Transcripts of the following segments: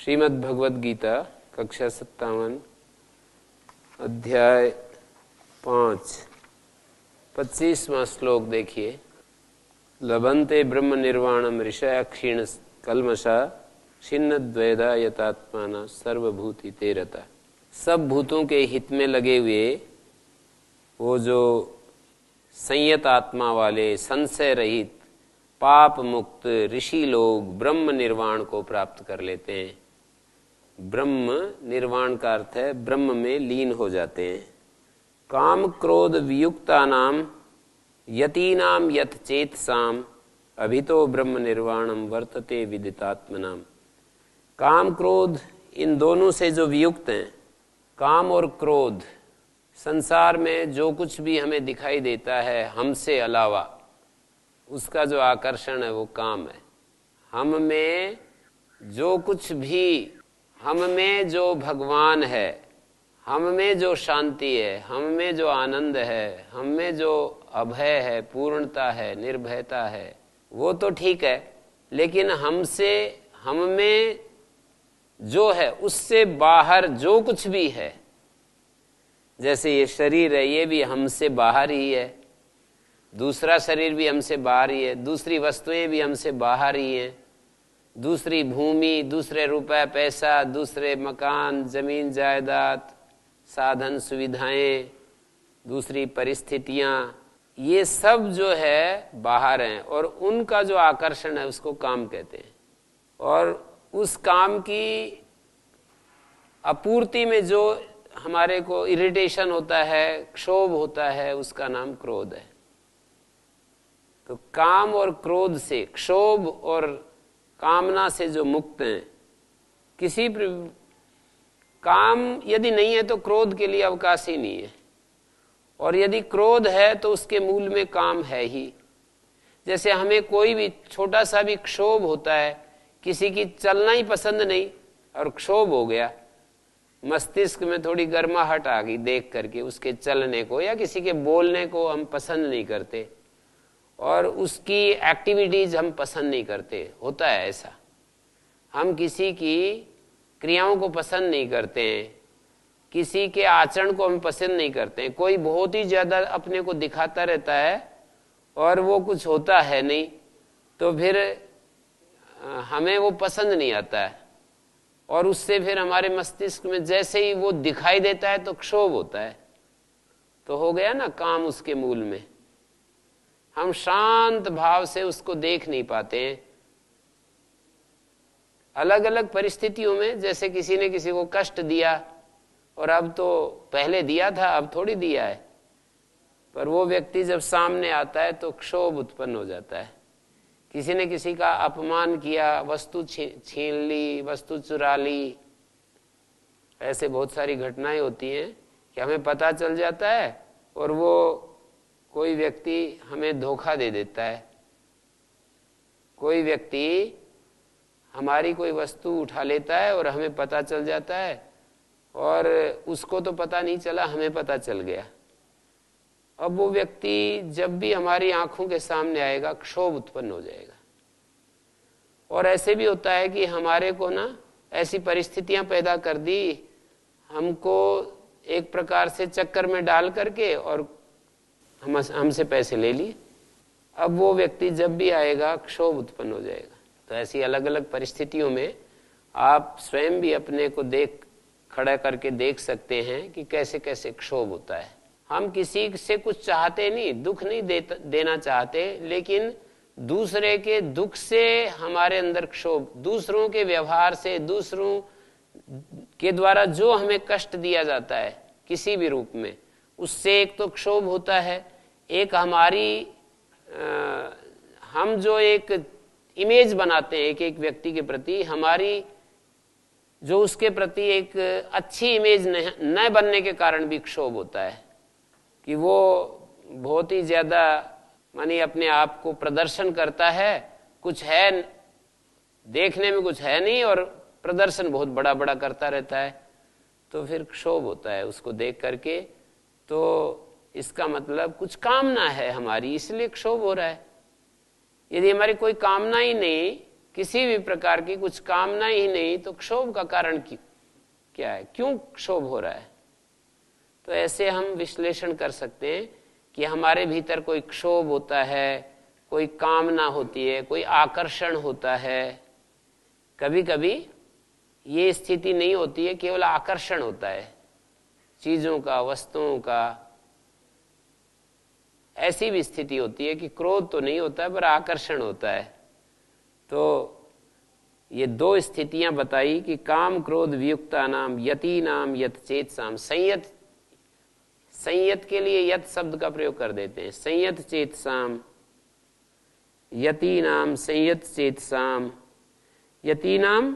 श्रीमद् भगवद गीता कक्षा 57 अध्याय 5 25वां श्लोक देखिए। लभन्ते ब्रह्म निर्वाणम ऋषया क्षीण कल्मषा छिन्न द्वैधा यतात्माना सर्वभूति तेरता। सब भूतों के हित में लगे हुए वो जो संयत आत्मा वाले संशय रहित पाप मुक्त ऋषि लोग ब्रह्म निर्वाण को प्राप्त कर लेते हैं। ब्रह्म निर्वाण का अर्थ है ब्रह्म में लीन हो जाते हैं। काम क्रोध वियुक्तानाम यतीनाम यत चेतसाम अभितो ब्रह्म निर्वाणम वर्तते विदितात्मनाम। काम क्रोध इन दोनों से जो वियुक्त हैं, काम और क्रोध, संसार में जो कुछ भी हमें दिखाई देता है हमसे अलावा, उसका जो आकर्षण है वो काम है। हम में जो कुछ भी, हम में जो भगवान है, हम में जो शांति है, हम में जो आनंद है, हम में जो अभय है, पूर्णता है, निर्भयता है, वो तो ठीक है। लेकिन हमसे, हम में जो है उससे बाहर जो कुछ भी है, जैसे ये शरीर है ये भी हमसे बाहर ही है, दूसरा शरीर भी हमसे बाहर ही है, दूसरी वस्तुएं भी हमसे बाहर ही हैं, दूसरी भूमि, दूसरे रुपए पैसा, दूसरे मकान जमीन जायदाद साधन सुविधाएं, दूसरी परिस्थितियां, ये सब जो है बाहर हैं और उनका जो आकर्षण है उसको काम कहते हैं। और उस काम की आपूर्ति में जो हमारे को इरिटेशन होता है, क्षोभ होता है, उसका नाम क्रोध है। तो काम और क्रोध से, क्षोभ और कामना से जो मुक्त हैं, किसी काम यदि नहीं है तो क्रोध के लिए अवकाश ही नहीं है, और यदि क्रोध है तो उसके मूल में काम है ही। जैसे हमें कोई भी छोटा सा भी क्षोभ होता है, किसी की चलना ही पसंद नहीं और क्षोभ हो गया, मस्तिष्क में थोड़ी गर्माहट आ गई देख करके उसके चलने को, या किसी के बोलने को हम पसंद नहीं करते और उसकी एक्टिविटीज हम पसंद नहीं करते, होता है ऐसा। हम किसी की क्रियाओं को पसंद नहीं करते हैं, किसी के आचरण को हम पसंद नहीं करते हैं। कोई बहुत ही ज्यादा अपने को दिखाता रहता है और वो कुछ होता है नहीं, तो फिर हमें वो पसंद नहीं आता है, और उससे फिर हमारे मस्तिष्क में जैसे ही वो दिखाई देता है तो क्षोभ होता है। तो हो गया ना काम उसके मूल में। हम शांत भाव से उसको देख नहीं पाते हैं। अलग अलग परिस्थितियों में, जैसे किसी ने किसी को कष्ट दिया, और अब तो पहले दिया था अब थोड़ी दिया है, पर वो व्यक्ति जब सामने आता है तो क्षोभ उत्पन्न हो जाता है। किसी ने किसी का अपमान किया, वस्तु छीन ली, वस्तु चुरा ली, ऐसे बहुत सारी घटनाएं होती हैं कि हमें पता चल जाता है और वो कोई व्यक्ति हमें धोखा दे देता है, कोई व्यक्ति हमारी कोई वस्तु उठा लेता है और हमें पता चल जाता है, और उसको तो पता नहीं चला, हमें पता चल गया। अब वो व्यक्ति जब भी हमारी आंखों के सामने आएगा क्षोभ उत्पन्न हो जाएगा। और ऐसे भी होता है कि हमारे को ना ऐसी परिस्थितियां पैदा कर दी, हमको एक प्रकार से चक्कर में डाल करके, और हमसे पैसे ले लिए। अब वो व्यक्ति जब भी आएगा क्षोभ उत्पन्न हो जाएगा। तो ऐसी अलग अलग परिस्थितियों में आप स्वयं भी अपने को खड़ा करके देख सकते हैं कि कैसे कैसे क्षोभ होता है। हम किसी से कुछ चाहते नहीं, दुख नहीं देना चाहते, लेकिन दूसरे के दुख से हमारे अंदर क्षोभ, दूसरों के व्यवहार से, दूसरों के द्वारा जो हमें कष्ट दिया जाता है किसी भी रूप में, उससे एक तो क्षोभ होता है। एक हमारी हम जो एक इमेज बनाते हैं एक एक व्यक्ति के प्रति, हमारी जो उसके प्रति एक अच्छी इमेज न बनने के कारण भी क्षोभ होता है कि वो बहुत ही ज्यादा मानी अपने आप को प्रदर्शन करता है, कुछ है देखने में कुछ है नहीं और प्रदर्शन बहुत बड़ा बड़ा करता रहता है, तो फिर क्षोभ होता है उसको देख करके। तो इसका मतलब कुछ कामना है हमारी, इसलिए क्षोभ हो रहा है। यदि हमारी कोई कामना ही नहीं किसी भी प्रकार की कुछ कामना ही नहीं, तो क्षोभ का कारण क्या है, क्यों क्षोभ हो रहा है? तो ऐसे हम विश्लेषण कर सकते हैं कि हमारे भीतर कोई क्षोभ होता है, कोई कामना होती है, कोई आकर्षण होता है। कभी कभी ये स्थिति नहीं होती है, केवल आकर्षण होता है चीजों का, वस्तुओं का। ऐसी भी स्थिति होती है कि क्रोध तो नहीं होता है पर आकर्षण होता है। तो ये दो स्थितियां बताई कि काम क्रोध वियुक्ता नाम यति नाम यत चेतसाम। संयत के लिए यत शब्द का प्रयोग कर देते हैं। संयत चेतसाम, यति नाम संयत चेतसाम। यति नाम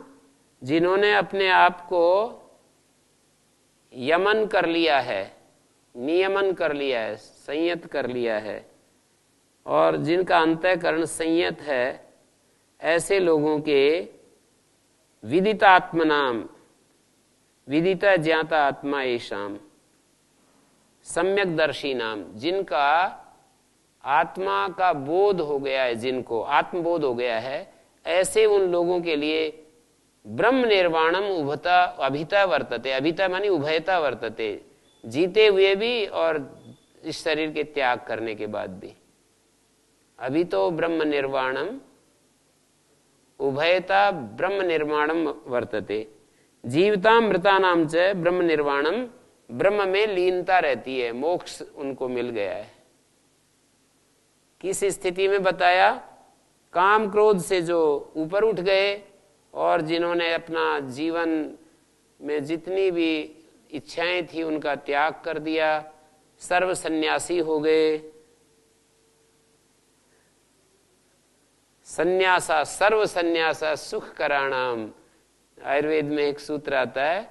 जिन्होंने अपने आप को यमन कर लिया है, नियमन कर लिया है, संयत कर लिया है, और जिनका अंतःकरण संयत है, ऐसे लोगों के विदितात्मनाम, विदिता ज्ञाता आत्मा येषाम, सम्यक दर्शी नाम, जिनका आत्मा का बोध हो गया है, जिनको आत्मबोध हो गया है, ऐसे उन लोगों के लिए ब्रह्म निर्वाणम उभता अभिता वर्तते। अभिता मानी उभयता वर्तते, जीते हुए भी और इस शरीर के त्याग करने के बाद भी। अभी तो ब्रह्म निर्वाणम उभयता ब्रह्म निर्माणम वर्तते। जीवता मृतानाम च ब्रह्म निर्वाणम, ब्रह्म में लीनता रहती है, मोक्ष उनको मिल गया है। किस स्थिति में बताया? काम क्रोध से जो ऊपर उठ गए और जिन्होंने अपना जीवन में जितनी भी इच्छाएं थी उनका त्याग कर दिया, सर्व सन्यासी हो गए। सन्यासा सर्व सन्यासा सुख कराणाम। आयुर्वेद में एक सूत्र आता है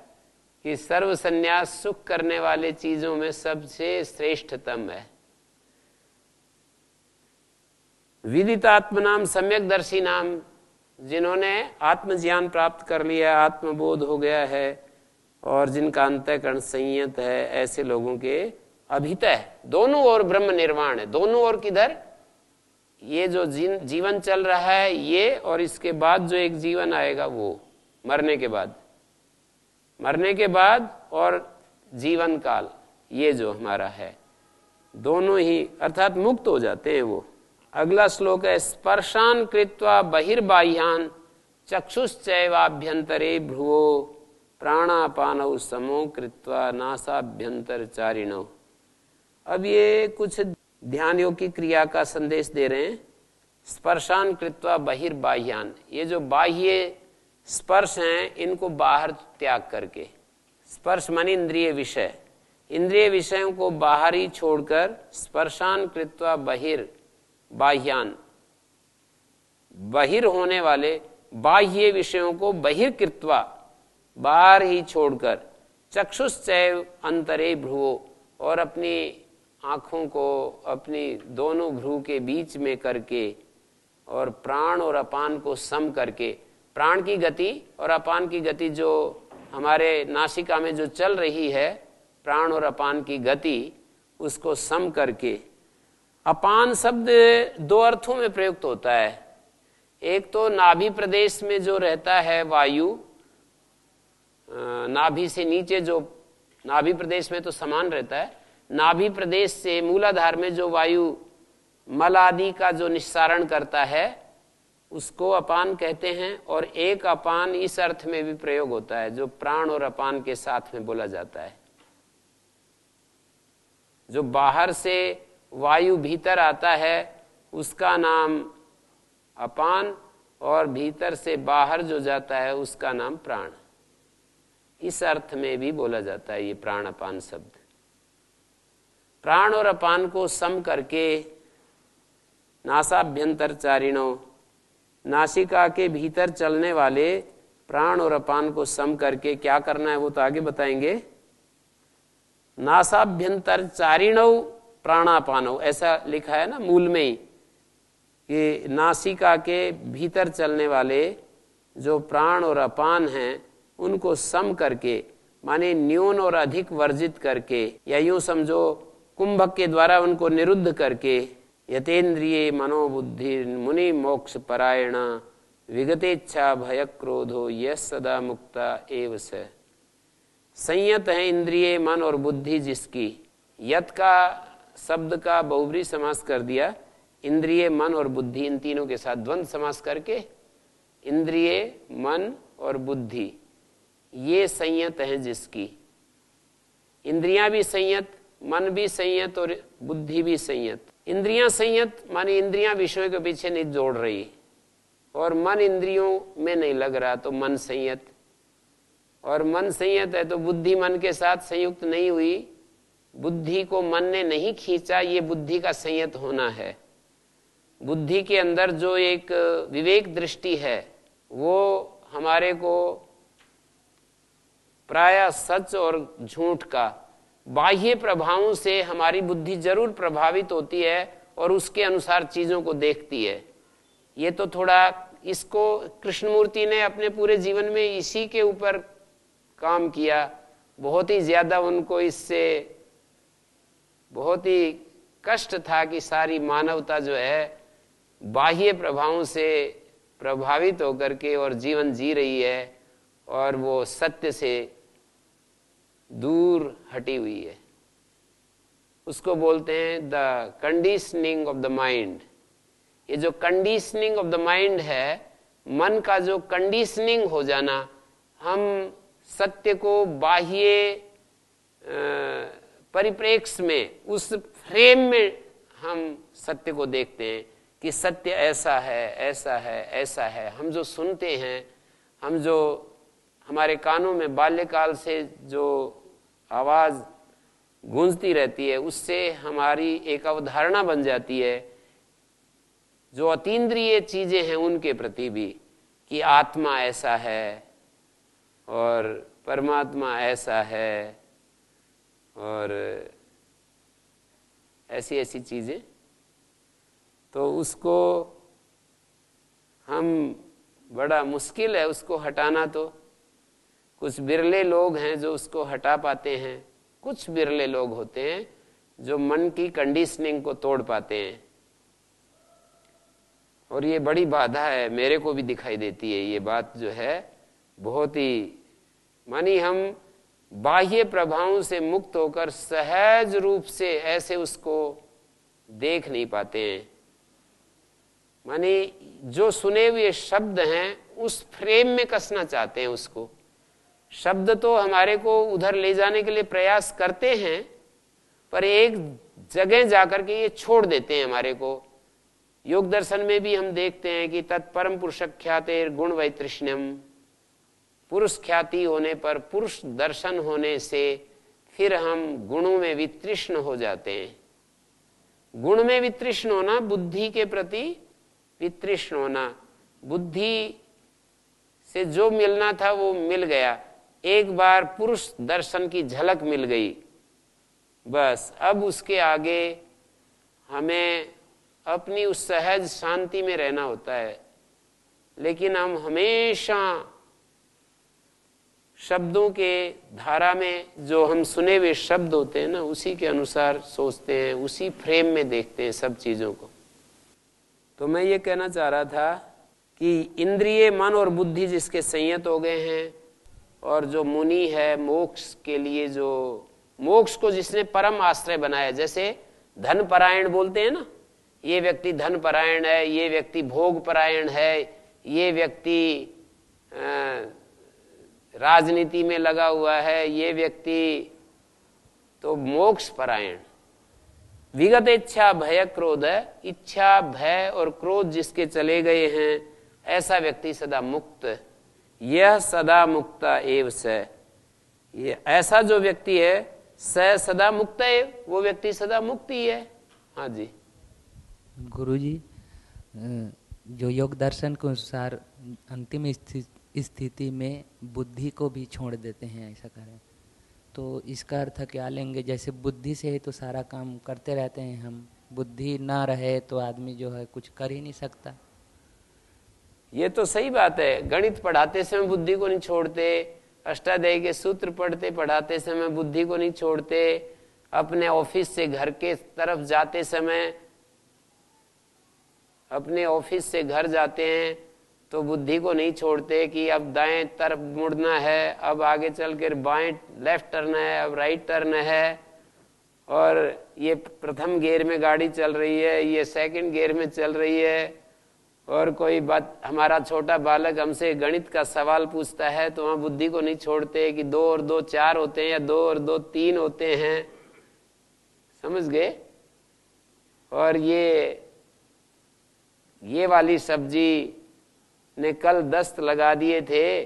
कि सर्व सन्यास सुख करने वाले चीजों में सबसे श्रेष्ठतम है। विदितात्मनाम सम्यक दर्शी नाम, जिन्होंने आत्मज्ञान प्राप्त कर लिया, आत्मबोध हो गया है और जिनका अंतःकरण संयत है, ऐसे लोगों के अभितः दोनों ओर ब्रह्म निर्वाण है। दोनों ओर किधर? ये जो जीवन चल रहा है ये, और इसके बाद जो एक जीवन आएगा वो मरने के बाद, मरने के बाद और जीवन काल, ये जो हमारा है, दोनों ही अर्थात मुक्त हो जाते हैं वो। अगला श्लोक है स्पर्शान कृत्वा बहिर्बाह्यान चक्षुश्चैवाभ्यंतरे भ्रुवो प्राणापानौ समो कृत्वा नासाभ्यंतरचारिणौ। अब ये कुछ ध्यान योग की क्रिया का संदेश दे रहे हैं। स्पर्शान कृत्वा बहिर्बाह्यान, ये जो बाह्य स्पर्श हैं इनको बाहर त्याग करके, स्पर्श मानी इंद्रिय विषय, इंद्रिय विषयों को बाहर ही छोड़कर, स्पर्शान कृत्वा बहिर्बाह्यान, बहिर होने वाले बाह्य विषयों को बहिर्कृत्वा, बाहर ही छोड़कर, चक्षुश्चैव अंतरे भ्रुवो, और अपनी आंखों को अपनी दोनों भ्रू के बीच में करके, और प्राण और अपान को सम करके, प्राण की गति और अपान की गति जो हमारे नासिका में जो चल रही है, प्राण और अपान की गति, उसको सम करके। अपान शब्द दो अर्थों में प्रयुक्त होता है। एक तो नाभि प्रदेश में जो रहता है वायु, नाभि से नीचे जो, नाभि प्रदेश में तो समान रहता है, नाभि प्रदेश से मूलाधार में जो वायु मल आदि का जो निस्सारण करता है उसको अपान कहते हैं। और एक अपान इस अर्थ में भी प्रयोग होता है जो प्राण और अपान के साथ में बोला जाता है। जो बाहर से वायु भीतर आता है उसका नाम अपान, और भीतर से बाहर जो जाता है उसका नाम प्राण। इस अर्थ में भी बोला जाता है ये प्राण अपान शब्द। प्राण और अपान को सम करके, नासाभ्यंतरचारिणो, नासिका के भीतर चलने वाले प्राण और अपान को सम करके क्या करना है वो तो आगे बताएंगे। नासाभ्यंतरचारिणो प्राणापानो, ऐसा लिखा है ना मूल में ही, कि नासिका के भीतर चलने वाले जो प्राण और अपान हैं उनको सम करके, माने न्यून और अधिक वर्जित करके, या यूं समझो कुंभक के द्वारा उनको निरुद्ध करके, यतेन्द्रिये मनोबुद्धि मुनि मोक्ष परायण विगतेच्छा भय क्रोधो यह सदा मुक्ता एव स। संयत है इंद्रिय मन और बुद्धि जिसकी। यत का शब्द का बहुब्री समास कर दिया, इंद्रिय मन और बुद्धि इन तीनों के साथ द्वंद्व समास करके इंद्रिय मन और बुद्धि ये संयत है जिसकी। इंद्रियां भी संयत, मन भी संयत और बुद्धि भी संयत। इंद्रियां संयत माने इंद्रियां विषयों के पीछे नहीं दौड़ रही और मन इंद्रियों में नहीं लग रहा तो मन संयत। और मन संयत है तो बुद्धि मन के साथ संयुक्त नहीं हुई, बुद्धि को मन ने नहीं खींचा, ये बुद्धि का संयत होना है। बुद्धि के अंदर जो एक विवेक दृष्टि है वो हमारे को प्रायः सच और झूठ का बाह्य प्रभावों से हमारी बुद्धि जरूर प्रभावित होती है और उसके अनुसार चीजों को देखती है। ये तो थोड़ा इसको कृष्णमूर्ति ने अपने पूरे जीवन में इसी के ऊपर काम किया। बहुत ही ज्यादा उनको इससे बहुत ही कष्ट था कि सारी मानवता जो है बाह्य प्रभावों से प्रभावित होकर के और जीवन जी रही है और वो सत्य से दूर हटी हुई है। उसको बोलते हैं the conditioning of the mind. ये जो कंडीशनिंग ऑफ द माइंड है, मन का जो कंडीशनिंग हो जाना, हम सत्य को बाह्य परिप्रेक्ष्य में उस फ्रेम में हम सत्य को देखते हैं कि सत्य ऐसा है ऐसा है ऐसा है। हम जो सुनते हैं, हम जो हमारे कानों में बाल्यकाल से जो आवाज गूंजती रहती है उससे हमारी एक अवधारणा बन जाती है जो अतीन्द्रिय चीजें हैं उनके प्रति भी, कि आत्मा ऐसा है और परमात्मा ऐसा है और ऐसी ऐसी चीजें। तो उसको हम बड़ा मुश्किल है उसको हटाना। तो कुछ बिरले लोग हैं जो उसको हटा पाते हैं, कुछ बिरले लोग होते हैं जो मन की कंडीशनिंग को तोड़ पाते हैं। और ये बड़ी बाधा है, मेरे को भी दिखाई देती है ये बात जो है बहुत ही, मानी हम बाह्य प्रभावों से मुक्त होकर सहज रूप से ऐसे उसको देख नहीं पाते हैं। मानी जो सुने हुए शब्द हैं उस फ्रेम में कसना चाहते हैं उसको। शब्द तो हमारे को उधर ले जाने के लिए प्रयास करते हैं पर एक जगह जाकर के ये छोड़ देते हैं हमारे को। योग दर्शन में भी हम देखते हैं कि तत्परम पुरुष ख्यातेर गुण वैतृष्ण्यम, पुरुष ख्याति होने पर, पुरुष दर्शन होने से फिर हम गुणों में वितृष्ण हो जाते हैं। गुण में वितृष्ण होना, बुद्धि के प्रति वितृष्ण होना, बुद्धि से जो मिलना था वो मिल गया। एक बार पुरुष दर्शन की झलक मिल गई, बस अब उसके आगे हमें अपनी उस सहज शांति में रहना होता है। लेकिन हम हमेशा शब्दों के धारा में, जो हम सुने हुए शब्द होते हैं ना, उसी के अनुसार सोचते हैं, उसी फ्रेम में देखते हैं सब चीजों को। तो मैं ये कहना चाह रहा था कि इंद्रिय मन और बुद्धि जिसके संयत हो गए हैं और जो मुनि है मोक्ष के लिए, जो मोक्ष को जिसने परम आश्रय बनाया, जैसे धन परायण बोलते हैं ना, ये व्यक्ति धन परायण है, ये व्यक्ति भोग परायण है, ये व्यक्ति राजनीति में लगा हुआ है, ये व्यक्ति तो मोक्ष परायण। विगत इच्छा भय क्रोध, इच्छा भय और क्रोध जिसके चले गए हैं ऐसा व्यक्ति सदा मुक्त। यह सदा मुक्ता एव स, ये ऐसा जो व्यक्ति है स सदा मुक्त है, वो व्यक्ति सदा मुक्त ही है। हाँ जी गुरुजी, जो योग दर्शन के अनुसार अंतिम स्थिति में बुद्धि को भी छोड़ देते हैं, ऐसा करें तो इसका अर्थ क्या लेंगे? जैसे बुद्धि से ही तो सारा काम करते रहते हैं हम, बुद्धि ना रहे तो आदमी जो है कुछ कर ही नहीं सकता। ये तो सही बात है। गणित पढ़ाते समय बुद्धि को नहीं छोड़ते, अष्टाध्यायी के सूत्र पढ़ाते समय बुद्धि को नहीं छोड़ते, अपने ऑफिस से घर के तरफ जाते समय, अपने ऑफिस से घर जाते हैं तो बुद्धि को नहीं छोड़ते कि अब दाएं तरफ मुड़ना है, अब आगे चल कर बाएं लेफ्ट टर्न है, अब राइट टर्न है, और ये प्रथम गियर में गाड़ी चल रही है, ये सेकंड गियर में चल रही है, और कोई बात हमारा छोटा बालक हमसे गणित का सवाल पूछता है तो वहाँ बुद्धि को नहीं छोड़ते कि 2 और 2 4 होते हैं या 2 और 2 3 होते हैं, समझ गए। और ये वाली सब्जी ने कल दस्त लगा दिए थे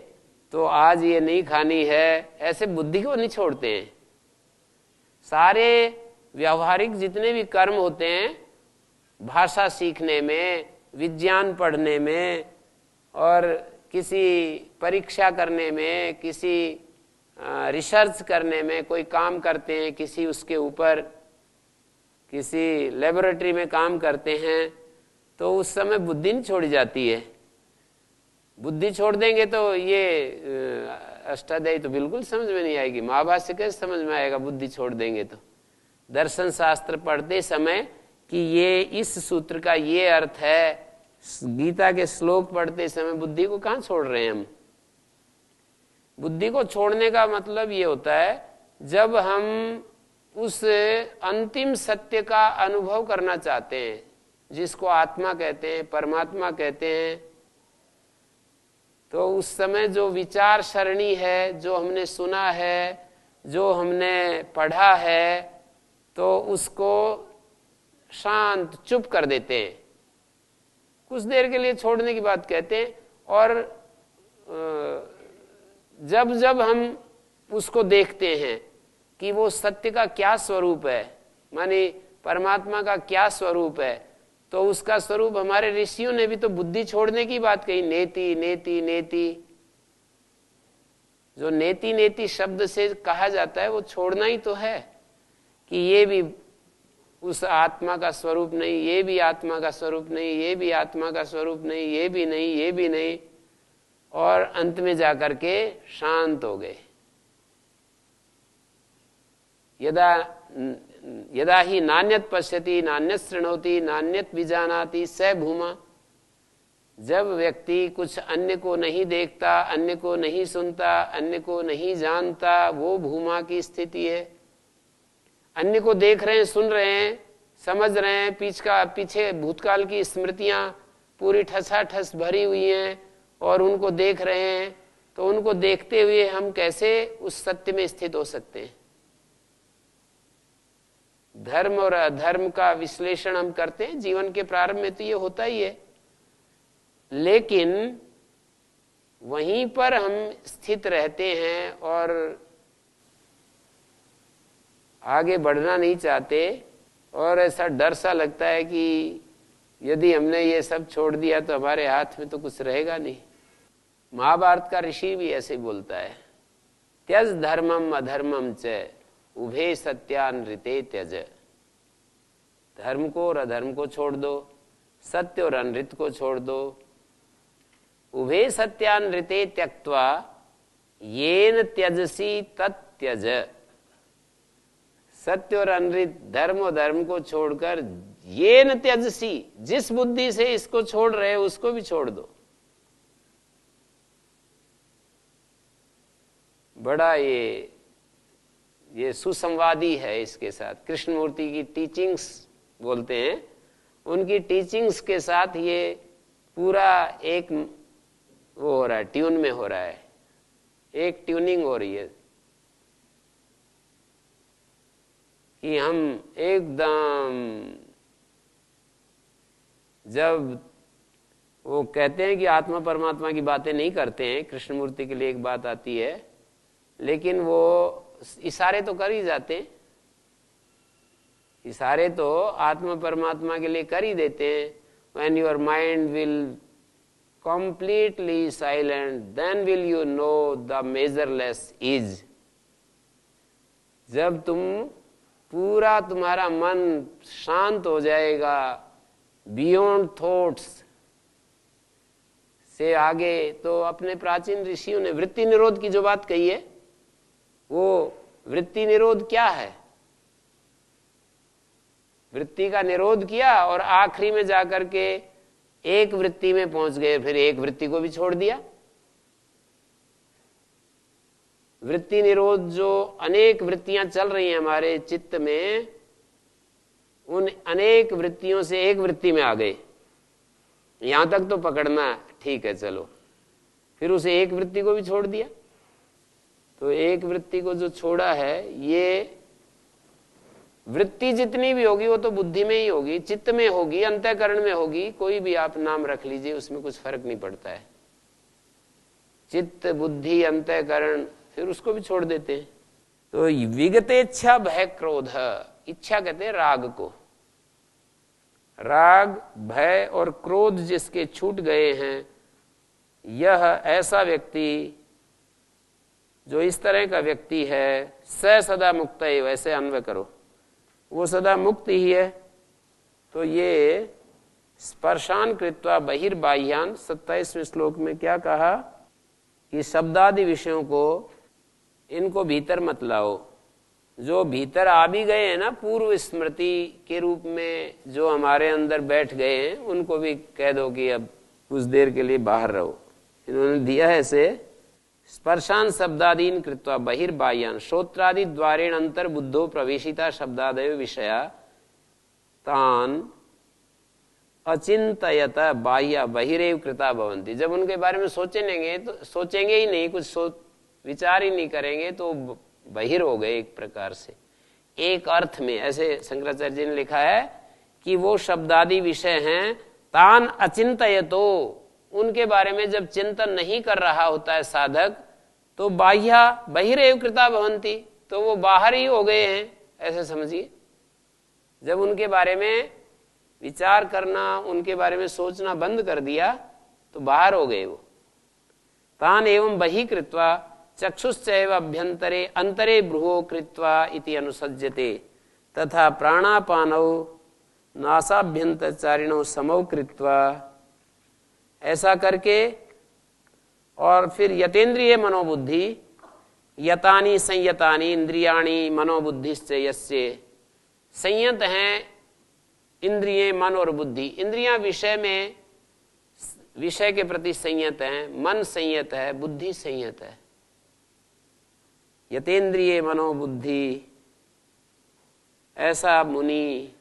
तो आज ये नहीं खानी है, ऐसे बुद्धि को नहीं छोड़ते हैं। सारे व्यावहारिक जितने भी कर्म होते हैं, भाषा सीखने में, विज्ञान पढ़ने में, और किसी परीक्षा करने में, किसी रिसर्च करने में, कोई काम करते हैं किसी उसके ऊपर, किसी लेबोरेटरी में काम करते हैं, तो उस समय बुद्धि नहीं छोड़ी जाती है। बुद्धि छोड़ देंगे तो ये अष्टाध्यायी तो बिल्कुल समझ में नहीं आएगी, महाभाष्य कैसे समझ में आएगा बुद्धि छोड़ देंगे तो। दर्शन शास्त्र पढ़ते समय कि ये इस सूत्र का ये अर्थ है, गीता के श्लोक पढ़ते समय बुद्धि को कहाँ छोड़ रहे हैं हम। बुद्धि को छोड़ने का मतलब ये होता है जब हम उस अंतिम सत्य का अनुभव करना चाहते हैं, जिसको आत्मा कहते हैं, परमात्मा कहते हैं, तो उस समय जो विचार सरणी है, जो हमने सुना है, जो हमने पढ़ा है, तो उसको शांत चुप कर देते हैं, कुछ देर के लिए छोड़ने की बात कहते हैं। और जब जब हम उसको देखते हैं कि वो सत्य का क्या स्वरूप है, माने परमात्मा का क्या स्वरूप है, तो उसका स्वरूप हमारे ऋषियों ने भी तो बुद्धि छोड़ने की बात कही, नेति नेति नेति। जो नेति नेति शब्द से कहा जाता है वो छोड़ना ही तो है कि ये भी उस आत्मा का स्वरूप नहीं, ये भी आत्मा का स्वरूप नहीं, ये भी आत्मा का स्वरूप नहीं, ये भी नहीं, ये भी नहीं, और अंत में जाकर के शांत हो गए। यदा ही नान्यत पश्यति नान्यत शृणोति नान्यत विजानाति स भूमा। जब व्यक्ति कुछ अन्य को नहीं देखता, अन्य को नहीं सुनता, अन्य को नहीं जानता, वो भूमा की स्थिति है। अन्य को देख रहे हैं, सुन रहे हैं, समझ रहे हैं, पीछे भूतकाल की स्मृतियां पूरी ठसाठस भरी हुई हैं और उनको देख रहे हैं, तो उनको देखते हुए हम कैसे उस सत्य में स्थित हो सकते हैं। धर्म और अधर्म का विश्लेषण हम करते हैं जीवन के प्रारंभ में, तो ये होता ही है, लेकिन वहीं पर हम स्थित रहते हैं और आगे बढ़ना नहीं चाहते, और ऐसा डर सा लगता है कि यदि हमने ये सब छोड़ दिया तो हमारे हाथ में तो कुछ रहेगा नहीं। महाभारत का ऋषि भी ऐसे बोलता है, त्यज धर्मम अधर्मम च उभे सत्यानृते त्यज। धर्म को और अधर्म को छोड़ दो, सत्य और अनृत को छोड़ दो। उभे सत्यानृते त्यक्त्वा येन त्यजसी तत्यज। सत्य और अनृत, धर्म और धर्म को छोड़कर येन त्यजसी, जिस बुद्धि से इसको छोड़ रहे उसको भी छोड़ दो। बड़ा ये सुसंवादी है इसके साथ। कृष्णमूर्ति की टीचिंग्स बोलते हैं, उनकी टीचिंग्स के साथ ये पूरा एक वो हो रहा है, ट्यून में हो रहा है, एक ट्यूनिंग हो रही है कि हम एकदम, जब वो कहते हैं कि आत्मा परमात्मा की बातें नहीं करते हैं, कृष्णमूर्ति के लिए एक बात आती है, लेकिन वो इशारे तो कर ही जाते हैं, इशारे तो आत्मा परमात्मा के लिए कर ही देते हैं। When your mind will completely silent, then will you know the measureless is. जब पूरा तुम्हारा मन शांत हो जाएगा, बियॉन्ड थॉट्स से आगे, तो अपने प्राचीन ऋषियों ने वृत्ति निरोध की जो बात कही है, वो वृत्ति निरोध क्या है? वृत्ति का निरोध किया और आखिरी में जाकर के एक वृत्ति में पहुंच गए, फिर एक वृत्ति को भी छोड़ दिया। वृत्ति निरोध, जो अनेक वृत्तियां चल रही हैं हमारे चित्त में, उन अनेक वृत्तियों से एक वृत्ति में आ गए। यहां तक तो पकड़ना ठीक है, चलो, फिर उसे एक वृत्ति को भी छोड़ दिया। तो एक वृत्ति को जो छोड़ा है, ये वृत्ति जितनी भी होगी वो तो बुद्धि में ही होगी, चित्त में होगी, अंतःकरण में होगी, कोई भी आप नाम रख लीजिए, उसमें कुछ फर्क नहीं पड़ता है। चित्त, बुद्धि, अंतःकरण, फिर उसको भी छोड़ देते हैं। तो विगतेच्छा भय क्रोध, इच्छा कहते हैं राग को। राग, भय और क्रोध जिसके छूट गए हैं, यह ऐसा व्यक्ति, जो इस तरह का व्यक्ति है, स सदा मुक्त है, वैसे अन्वय करो, वो सदा मुक्त ही है। तो ये स्पर्शान कृत्वा बहिर्बाह्यान, 27वें श्लोक में क्या कहा कि शब्दादि विषयों को, इनको भीतर मत लाओ। जो भीतर आ भी गए हैं ना, पूर्व स्मृति के रूप में जो हमारे अंदर बैठ गए हैं, उनको भी कह दो कि अब कुछ देर के लिए बाहर रहो। इन्होंने दिया है ऐसे, स्पर्शान शब्दादीन कृत्वा बहिर्बाह्यान श्रोत्रादि द्वारेण अंतर बुद्धो प्रवेशिता शब्दादयो विषया तान अचिंतयत बाह्य बहिरेव कृता भवन्ति। जब उनके बारे में सोचेंगे तो सोचेंगे ही नहीं, कुछ विचार ही नहीं करेंगे, तो बहिर हो गए एक प्रकार से, एक अर्थ में। ऐसे शंकराचार्य जी ने लिखा है कि वो शब्दादि विषय हैं, तान अचिंतयतो, उनके बारे में जब चिंतन नहीं कर रहा होता है साधक, तो बाह्या बहिरेव कृता भवन्ति, तो वो बाहर ही हो गए हैं, ऐसे समझिए। जब उनके बारे में विचार करना, उनके बारे में सोचना बंद कर दिया, तो बाहर हो गए वो। तान एवं बहि कृत्वा चक्षुश्चैव अभ्यंतरे अंतरे भ्रुवो कृत्वा इति अनुसज्जते तथा प्राणापानौ नासाभ्यंतरचारिणौ समौ कृत्वा, ऐसा करके, और फिर यतेन्द्रिय मनोबुद्धि, यतानि संयतानि इंद्रियाणि मनोबुद्धिश्च यस्य, संयत हैं इंद्रिय, मन और बुद्धि। इंद्रियां विषय में, विषय के प्रति संयत हैं, मन संयत है, बुद्धि संयत है। यतेन्द्रिय मनोबुद्धि, ऐसा मुनि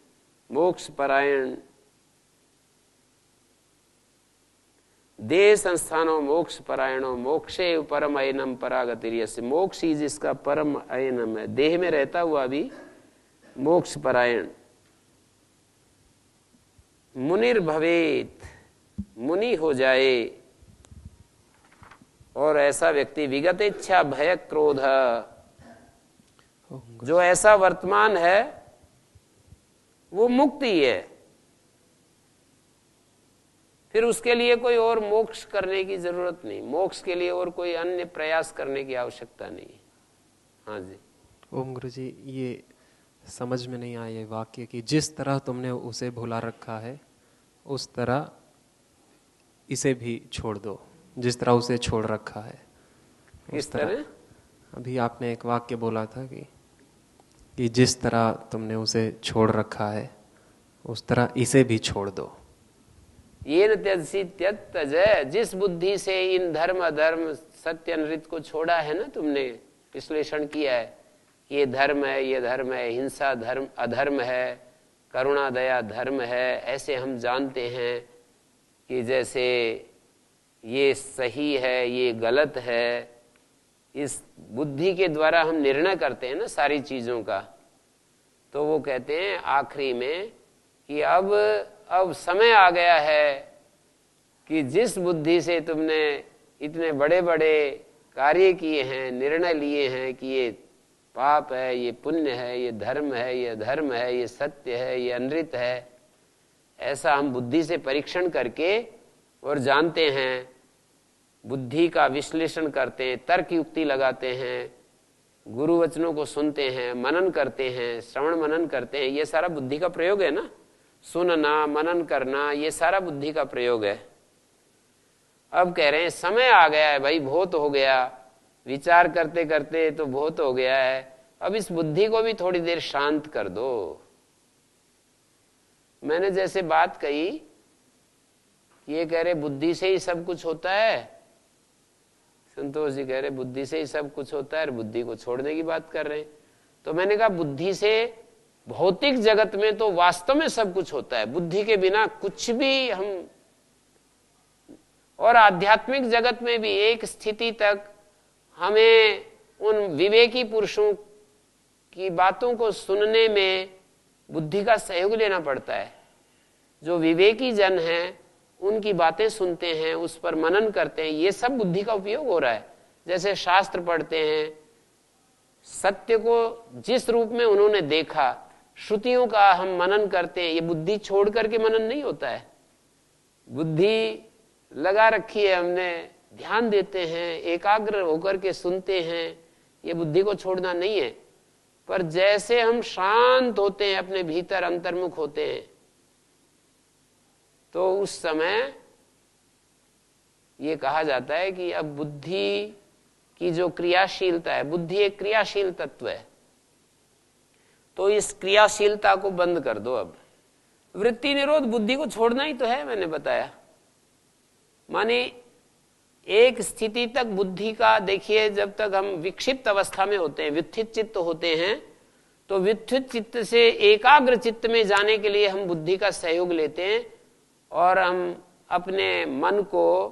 मोक्ष परायण, देह संस्थानो मोक्ष परायणो मोक्षे परम अयनम परागतिर्यस्य, मोक्ष ही जिसका परम अयनम है, देह में रहता हुआ भी मोक्ष परायण। मुनिर भवेत, मुनि हो जाए, और ऐसा व्यक्ति विगत इच्छा भय क्रोध, जो ऐसा वर्तमान है वो मुक्त ही है, फिर उसके लिए कोई और मोक्ष करने की जरूरत नहीं, मोक्ष के लिए और कोई अन्य प्रयास करने की आवश्यकता नहीं। हाँ जी। ओम गुरु जी, ये समझ में नहीं आया ये वाक्य कि जिस तरह तुमने उसे भुला रखा है उस तरह इसे भी छोड़ दो, जिस तरह उसे छोड़ रखा है किस तरह? अभी आपने एक वाक्य बोला था कि जिस तरह तुमने उसे छोड़ रखा है उस तरह इसे भी छोड़ दो। ये न त्यजसी त्यज तजय, जिस बुद्धि से इन धर्म अधर्म सत्य अनृत को छोड़ा है ना, तुमने विश्लेषण किया है, ये धर्म है, ये धर्म है, हिंसा धर्म अधर्म है, करुणा दया धर्म है, ऐसे हम जानते हैं कि जैसे ये सही है, ये गलत है, इस बुद्धि के द्वारा हम निर्णय करते हैं ना सारी चीजों का। तो वो कहते हैं आखिरी में कि अब समय आ गया है कि जिस बुद्धि से तुमने इतने बड़े बड़े कार्य किए हैं, निर्णय लिए हैं कि ये पाप है, ये पुण्य है, ये धर्म है, ये अधर्म है, ये सत्य है, ये अनृत है, ऐसा हम बुद्धि से परीक्षण करके और जानते हैं, बुद्धि का विश्लेषण करते हैं, तर्क युक्ति लगाते हैं, गुरु वचनों को सुनते हैं, मनन करते हैं, श्रवण मनन करते हैं, ये सारा बुद्धि का प्रयोग है ना। सुनना, मनन करना, ये सारा बुद्धि का प्रयोग है। अब कह रहे हैं समय आ गया है भाई, बहुत हो गया, विचार करते करते तो बहुत हो गया है, अब इस बुद्धि को भी थोड़ी देर शांत कर दो। मैंने जैसे बात कही ये कह रहे बुद्धि से ही सब कुछ होता है, संतोष जी कह रहे बुद्धि से ही सब कुछ होता है और बुद्धि को छोड़ने की बात कर रहे हैं। तो मैंने कहा बुद्धि से भौतिक जगत में तो वास्तव में सब कुछ होता है, बुद्धि के बिना कुछ भी हम, और आध्यात्मिक जगत में भी एक स्थिति तक हमें उन विवेकी पुरुषों की बातों को सुनने में बुद्धि का सहयोग लेना पड़ता है। जो विवेकी जन हैं उनकी बातें सुनते हैं, उस पर मनन करते हैं, ये सब बुद्धि का उपयोग हो रहा है। जैसे शास्त्र पढ़ते हैं, सत्य को जिस रूप में उन्होंने देखा, श्रुतियों का हम मनन करते हैं, ये बुद्धि छोड़ करके मनन नहीं होता है। बुद्धि लगा रखी है हमने, ध्यान देते हैं, एकाग्र होकर के सुनते हैं, ये बुद्धि को छोड़ना नहीं है। पर जैसे हम शांत होते हैं, अपने भीतर अंतर्मुख होते हैं, तो उस समय ये कहा जाता है कि अब बुद्धि की जो क्रियाशीलता है, बुद्धि एक क्रियाशील तत्व है, तो इस क्रियाशीलता को बंद कर दो। अब वृत्ति निरोध बुद्धि को छोड़ना ही तो है, मैंने बताया। माने एक स्थिति तक बुद्धि का, देखिए जब तक हम विक्षिप्त अवस्था में होते हैं, व्युत्थित चित्त होते हैं, तो व्युत्थित चित्त से एकाग्र चित्त में जाने के लिए हम बुद्धि का सहयोग लेते हैं और हम अपने मन को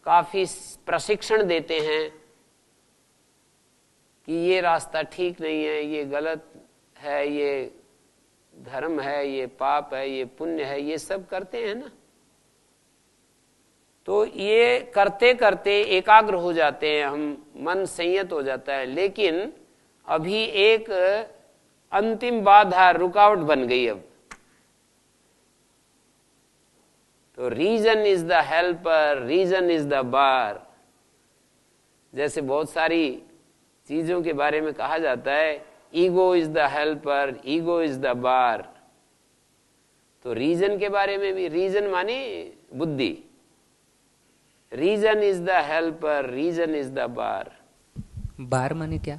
काफी प्रशिक्षण देते हैं कि ये रास्ता ठीक नहीं है, ये गलत है, ये धर्म है, ये पाप है, ये पुण्य है, ये सब करते हैं ना। तो ये करते करते एकाग्र हो जाते हैं हम, मन संयत हो जाता है। लेकिन अभी एक अंतिम बाधा, रुकावट बन गई अब। तो reason is the helper, reason is the bar. जैसे बहुत सारी चीजों के बारे में कहा जाता है, ego is the helper, ego is the bar. तो रीजन के बारे में भी, रीजन माने बुद्धि, reason is the helper, reason is the bar. Bar माने क्या?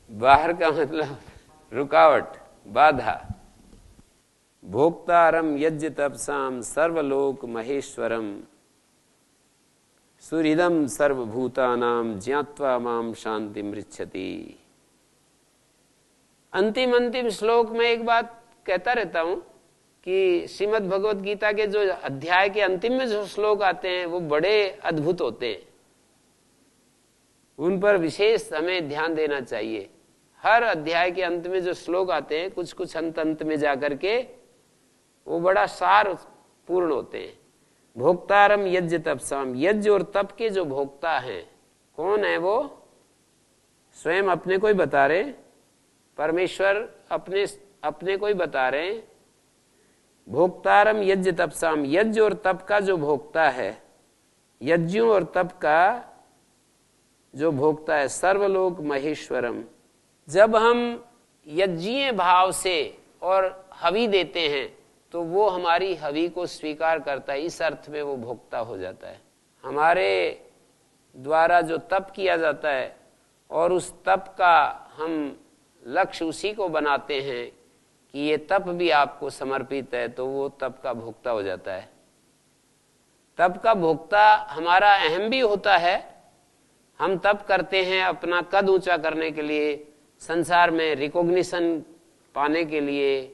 बाहर का मतलब रुकावट, बाधा। भोक्तारम यज्ञ तपसाम सर्वलोक महेश्वरम सुहृदम सर्वभूतानाम ज्ञात्वा माम शांति मृच्छति। अंतिम श्लोक में एक बात कहता रहता हूं कि श्रीमद् भगवत गीता के जो अध्याय के अंतिम में जो श्लोक आते हैं वो बड़े अद्भुत होते हैं, उन पर विशेष हमें ध्यान देना चाहिए। हर अध्याय के अंत में जो श्लोक आते हैं, कुछ कुछ अंत में जाकर के वो बड़ा सार पूर्ण होते हैं। भोक्तारम यज्ञ तपसाम, यज्ञ और तप के जो भोक्ता हैं, कौन है वो? स्वयं अपने को ही बता रहे, परमेश्वर अपने को ही बता रहे हैं। भोक्तारम यज्ञ तपसाम, यज्ञ और तप का जो भोक्ता है, यज्ञों और तप का जो भोक्ता है, सर्वलोक महेश्वरम। जब हम यज्ञीय भाव से और हवि देते हैं तो वो हमारी हवि को स्वीकार करता है, इस अर्थ में वो भोक्ता हो जाता है। हमारे द्वारा जो तप किया जाता है और उस तप का हम लक्ष्य उसी को बनाते हैं कि ये तप भी आपको समर्पित है, तो वो तप का भोक्ता हो जाता है। तप का भोक्ता हमारा अहम भी होता है। हम तप करते हैं अपना कद ऊंचा करने के लिए, संसार में रिकॉग्निशन पाने के लिए,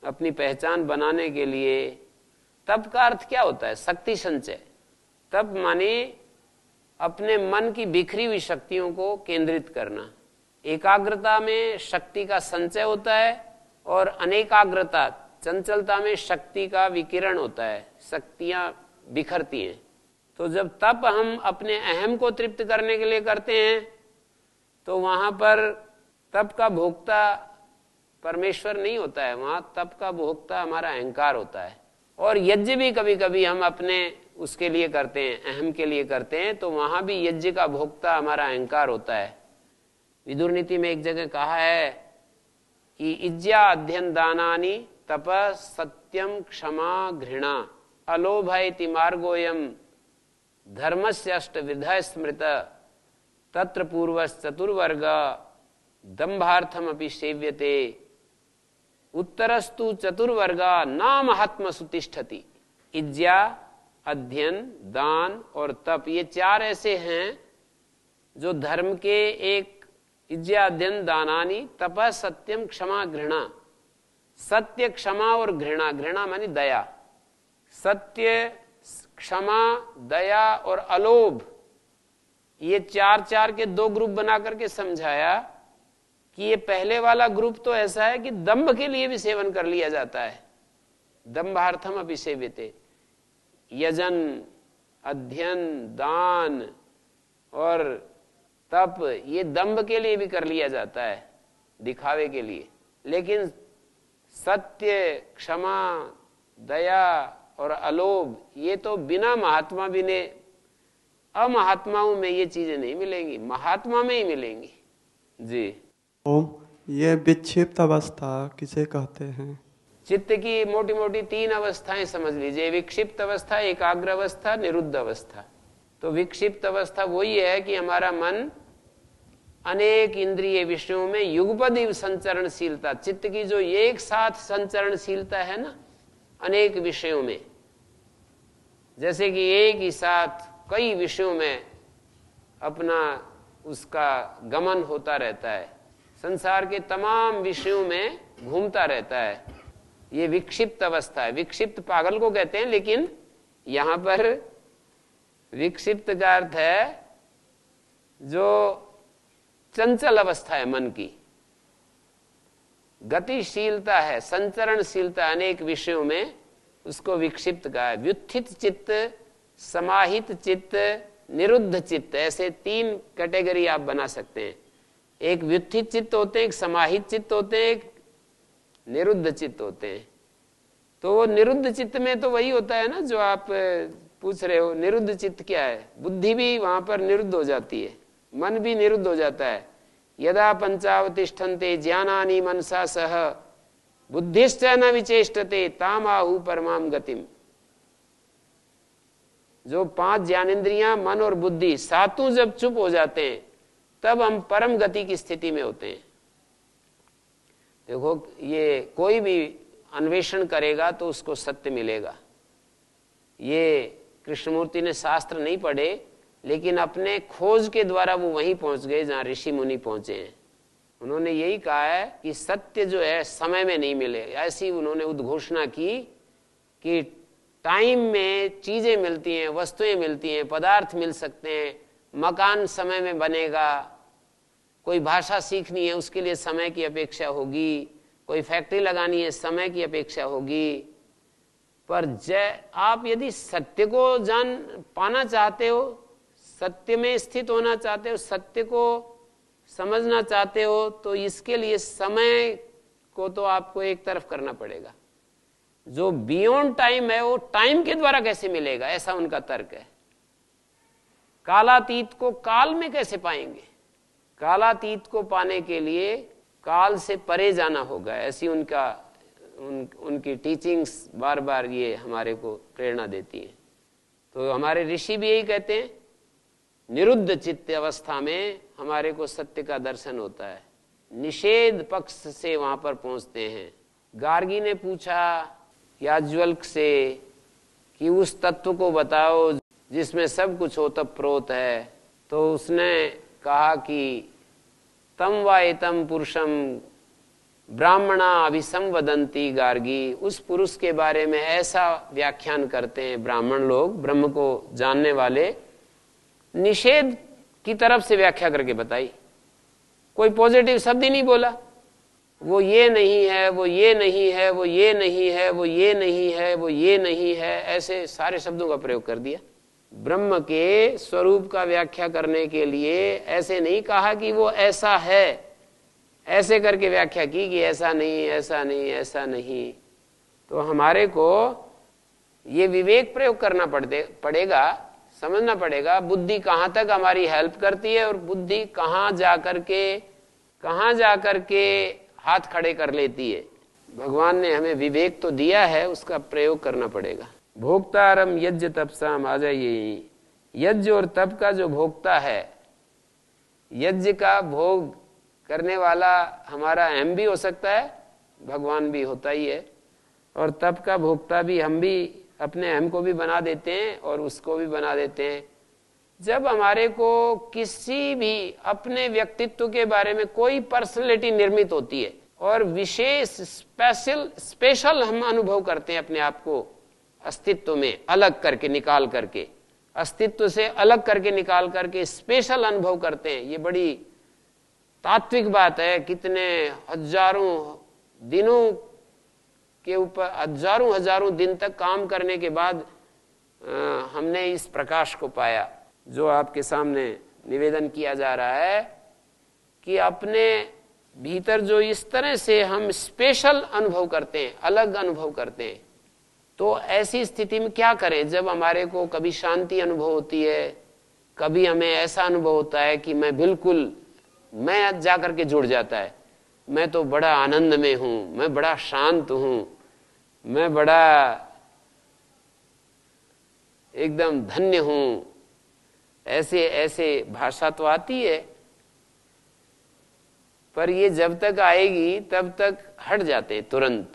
अपनी पहचान बनाने के लिए। तप का अर्थ क्या होता है? शक्ति संचय। तप माने अपने मन की बिखरी हुई शक्तियों को केंद्रित करना। एकाग्रता में शक्ति का संचय होता है और अनेकाग्रता, चंचलता में शक्ति का विकिरण होता है, शक्तियां बिखरती हैं। तो जब तप हम अपने अहम को तृप्त करने के लिए करते हैं तो वहां पर तप का भोक्ता परमेश्वर नहीं होता है, वहां तप का भोक्ता हमारा अहंकार होता है। और यज्ञ भी कभी कभी हम अपने उसके लिए करते हैं, अहम के लिए करते हैं, तो वहां भी यज्ञ का भोक्ता हमारा अहंकार होता है। विदुर नीति में एक जगह कहा है कि इज्या अध्ययन दानानि तप सत्यम क्षमा घृणा अलोभयति मार्गोयम धर्मस्य अष्टविध स्मृत तत्र पूर्वश्चतुर्वर्ग दंभार्थमपि सेव्यते उत्तरस्तु चतुर्वर्गा नाम आत्म सुतिष्ठति। इज्या अध्ययन, दान और तप, ये 4 ऐसे हैं जो धर्म के एक इज्या अध्ययन दानानि तपः सत्यम क्षमा घृणा। सत्य, क्षमा और घृणा, घृणा मानी दया। सत्य, क्षमा, दया और अलोभ, ये 4 के 2 ग्रुप बना करके समझाया कि ये पहले वाला ग्रुप तो ऐसा है कि दंभ के लिए भी सेवन कर लिया जाता है। दंभार्थम अपि सेव्यते। यजन, अध्ययन, दान और तप, ये दंभ के लिए भी कर लिया जाता है, दिखावे के लिए। लेकिन सत्य, क्षमा, दया और अलोभ, ये तो बिना महात्मा बिने, अमहात्माओं में ये चीजें नहीं मिलेंगी, महात्मा में ही मिलेंगी। जी। ओम, ये विक्षिप्त अवस्था किसे कहते हैं? चित्त की मोटी मोटी 3 अवस्थाएं समझ लीजिए। विक्षिप्त अवस्था, एकाग्र अवस्था, निरुद्ध अवस्था। तो विक्षिप्त अवस्था वही है कि हमारा मन अनेक इंद्रिय विषयों में युगपद संचरणशीलता, चित्त की जो एक साथ संचरणशीलता है ना अनेक विषयों में, जैसे कि एक ही साथ कई विषयों में अपना उसका गमन होता रहता है, संसार के तमाम विषयों में घूमता रहता है, ये विक्षिप्त अवस्था है। विक्षिप्त पागल को कहते हैं, लेकिन यहां पर विक्षिप्त का अर्थ है जो चंचल अवस्था है मन की, गतिशीलता है, संचरणशीलता अनेक विषयों में, उसको विक्षिप्त कहा है। व्युत्थित चित्त, समाहित चित्त, निरुद्ध चित्त, ऐसे 3 कैटेगरी आप बना सकते हैं। एक व्युत्थित चित्त होते हैं, एक समाहित चित्त होते हैं, एक निरुद्ध चित्त होते हैं। तो वो निरुद्ध चित्त में तो वही होता है ना जो आप पूछ रहे हो, निरुद्ध चित्त क्या है? बुद्धि भी वहां पर निरुद्ध हो जाती है, मन भी निरुद्ध हो जाता है। यदा पंचावतिष्ठन्ते ज्ञानानि मनसा सह बुद्धिश्च न विचेष्टते ताम आहु परमाम गतिम। जो 5 ज्ञानेंद्रियां, मन और बुद्धि, सातों जब चुप हो जाते हैं तब हम परम गति की स्थिति में होते हैं। देखो, ये कोई भी अन्वेषण करेगा तो उसको सत्य मिलेगा। ये कृष्णमूर्ति ने शास्त्र नहीं पढ़े, लेकिन अपने खोज के द्वारा वो वहीं पहुंच गए जहां ऋषि मुनि पहुंचे हैं। उन्होंने यही कहा है कि सत्य जो है समय में नहीं मिले। ऐसी उन्होंने उद्घोषणा की कि टाइम में चीजें मिलती हैं, वस्तुएं मिलती हैं, पदार्थ मिल सकते हैं, मकान समय में बनेगा, कोई भाषा सीखनी है उसके लिए समय की अपेक्षा होगी, कोई फैक्ट्री लगानी है समय की अपेक्षा होगी। पर आप यदि सत्य को जान पाना चाहते हो, सत्य में स्थित होना चाहते हो, सत्य को समझना चाहते हो, तो इसके लिए समय को तो आपको एक तरफ करना पड़ेगा। जो बियॉन्ड टाइम है वो टाइम के द्वारा कैसे मिलेगा, ऐसा उनका तर्क है। कालातीत को काल में कैसे पाएंगे? कालातीत को पाने के लिए काल से परे जाना होगा, ऐसी उनकी टीचिंग्स बार बार ये हमारे को प्रेरणा देती है। तो हमारे ऋषि भी यही कहते हैं, निरुद्ध चित्त अवस्था में हमारे को सत्य का दर्शन होता है, निषेध पक्ष से वहां पर पहुंचते हैं। गार्गी ने पूछा याज्वल्क से कि उस तत्व को बताओ जिसमें सब कुछ ओतप्रोत है, तो उसने कहा कि तम वा एतम पुरुषम ब्राह्मणा अभिसंवदंती गार्गी। उस पुरुष के बारे में ऐसा व्याख्यान करते हैं ब्राह्मण लोग, ब्रह्म को जानने वाले। निषेध की तरफ से व्याख्या करके बताई, कोई पॉजिटिव शब्द ही नहीं बोला। वो ये नहीं है, वो ये नहीं है, वो ये नहीं है, वो ये नहीं है, वो ये नहीं है, ऐसे सारे शब्दों का प्रयोग कर दिया। ब्रह्म के स्वरूप का व्याख्या करने के लिए ऐसे नहीं कहा कि वो ऐसा है, ऐसे करके व्याख्या की कि ऐसा नहीं, ऐसा नहीं, ऐसा नहीं। तो हमारे को ये विवेक प्रयोग करना पड़ेगा, समझना पड़ेगा बुद्धि कहाँ तक हमारी हेल्प करती है और बुद्धि कहाँ जाकर के हाथ खड़े कर लेती है। भगवान ने हमें विवेक तो दिया है, उसका प्रयोग करना पड़ेगा। भोक्तारम यज्ञ तपसाम, आ जाइए। यज्ञ और तप का जो भोक्ता है, यज्ञ का भोग करने वाला हमारा हम भी हो सकता है, भगवान भी होता ही है, और तप का भोक्ता भी हम भी अपने अहम को भी बना देते हैं और उसको भी बना देते हैं। जब हमारे को किसी भी अपने व्यक्तित्व के बारे में कोई पर्सनैलिटी निर्मित होती है और विशेष स्पेशल हम अनुभव करते हैं अपने आप को अस्तित्व में अलग करके निकाल करके, अस्तित्व से अलग करके निकाल करके स्पेशल अनुभव करते हैं, ये बड़ी तात्विक बात है। कितने हजारों दिनों के ऊपर हजारों दिन तक काम करने के बाद हमने इस प्रकाश को पाया जो आपके सामने निवेदन किया जा रहा है कि अपने भीतर जो इस तरह से हम स्पेशल अनुभव करते हैं, अलग अनुभव करते हैं। तो ऐसी स्थिति में क्या करें? जब हमारे को कभी शांति अनुभव होती है, कभी हमें ऐसा अनुभव होता है कि मैं जाकर के जुड़ जाता है, मैं तो बड़ा आनंद में हूं, मैं बड़ा शांत हूं, मैं बड़ा एकदम धन्य हूं, ऐसे ऐसे भाषा तो आती है, पर ये जब तक आएगी तब तक हट जाते हैं, तुरंत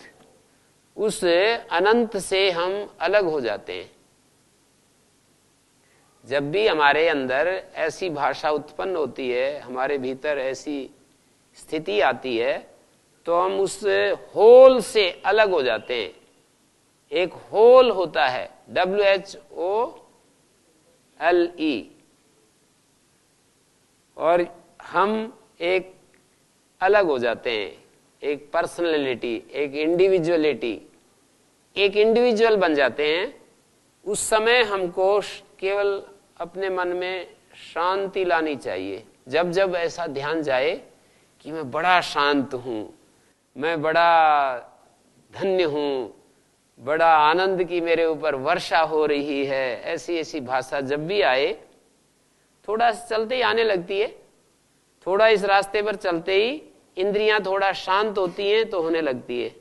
उस अनंत से हम अलग हो जाते हैं। जब भी हमारे अंदर ऐसी भाषा उत्पन्न होती है, हमारे भीतर ऐसी स्थिति आती है, तो हम उस होल से अलग हो जाते हैं। एक होल होता है, WHOLE, और हम एक अलग हो जाते हैं, एक पर्सनैलिटी, एक इंडिविजुअलिटी, एक इंडिविजुअल बन जाते हैं। उस समय हमको केवल अपने मन में शांति लानी चाहिए। जब जब ऐसा ध्यान जाए कि मैं बड़ा शांत हूं, मैं बड़ा धन्य हूं, बड़ा आनंद की मेरे ऊपर वर्षा हो रही है, ऐसी ऐसी भाषा जब भी आए, थोड़ा चलते ही आने लगती है। थोड़ा इस रास्ते पर चलते ही इंद्रियां थोड़ा शांत होती हैं तो होने लगती है।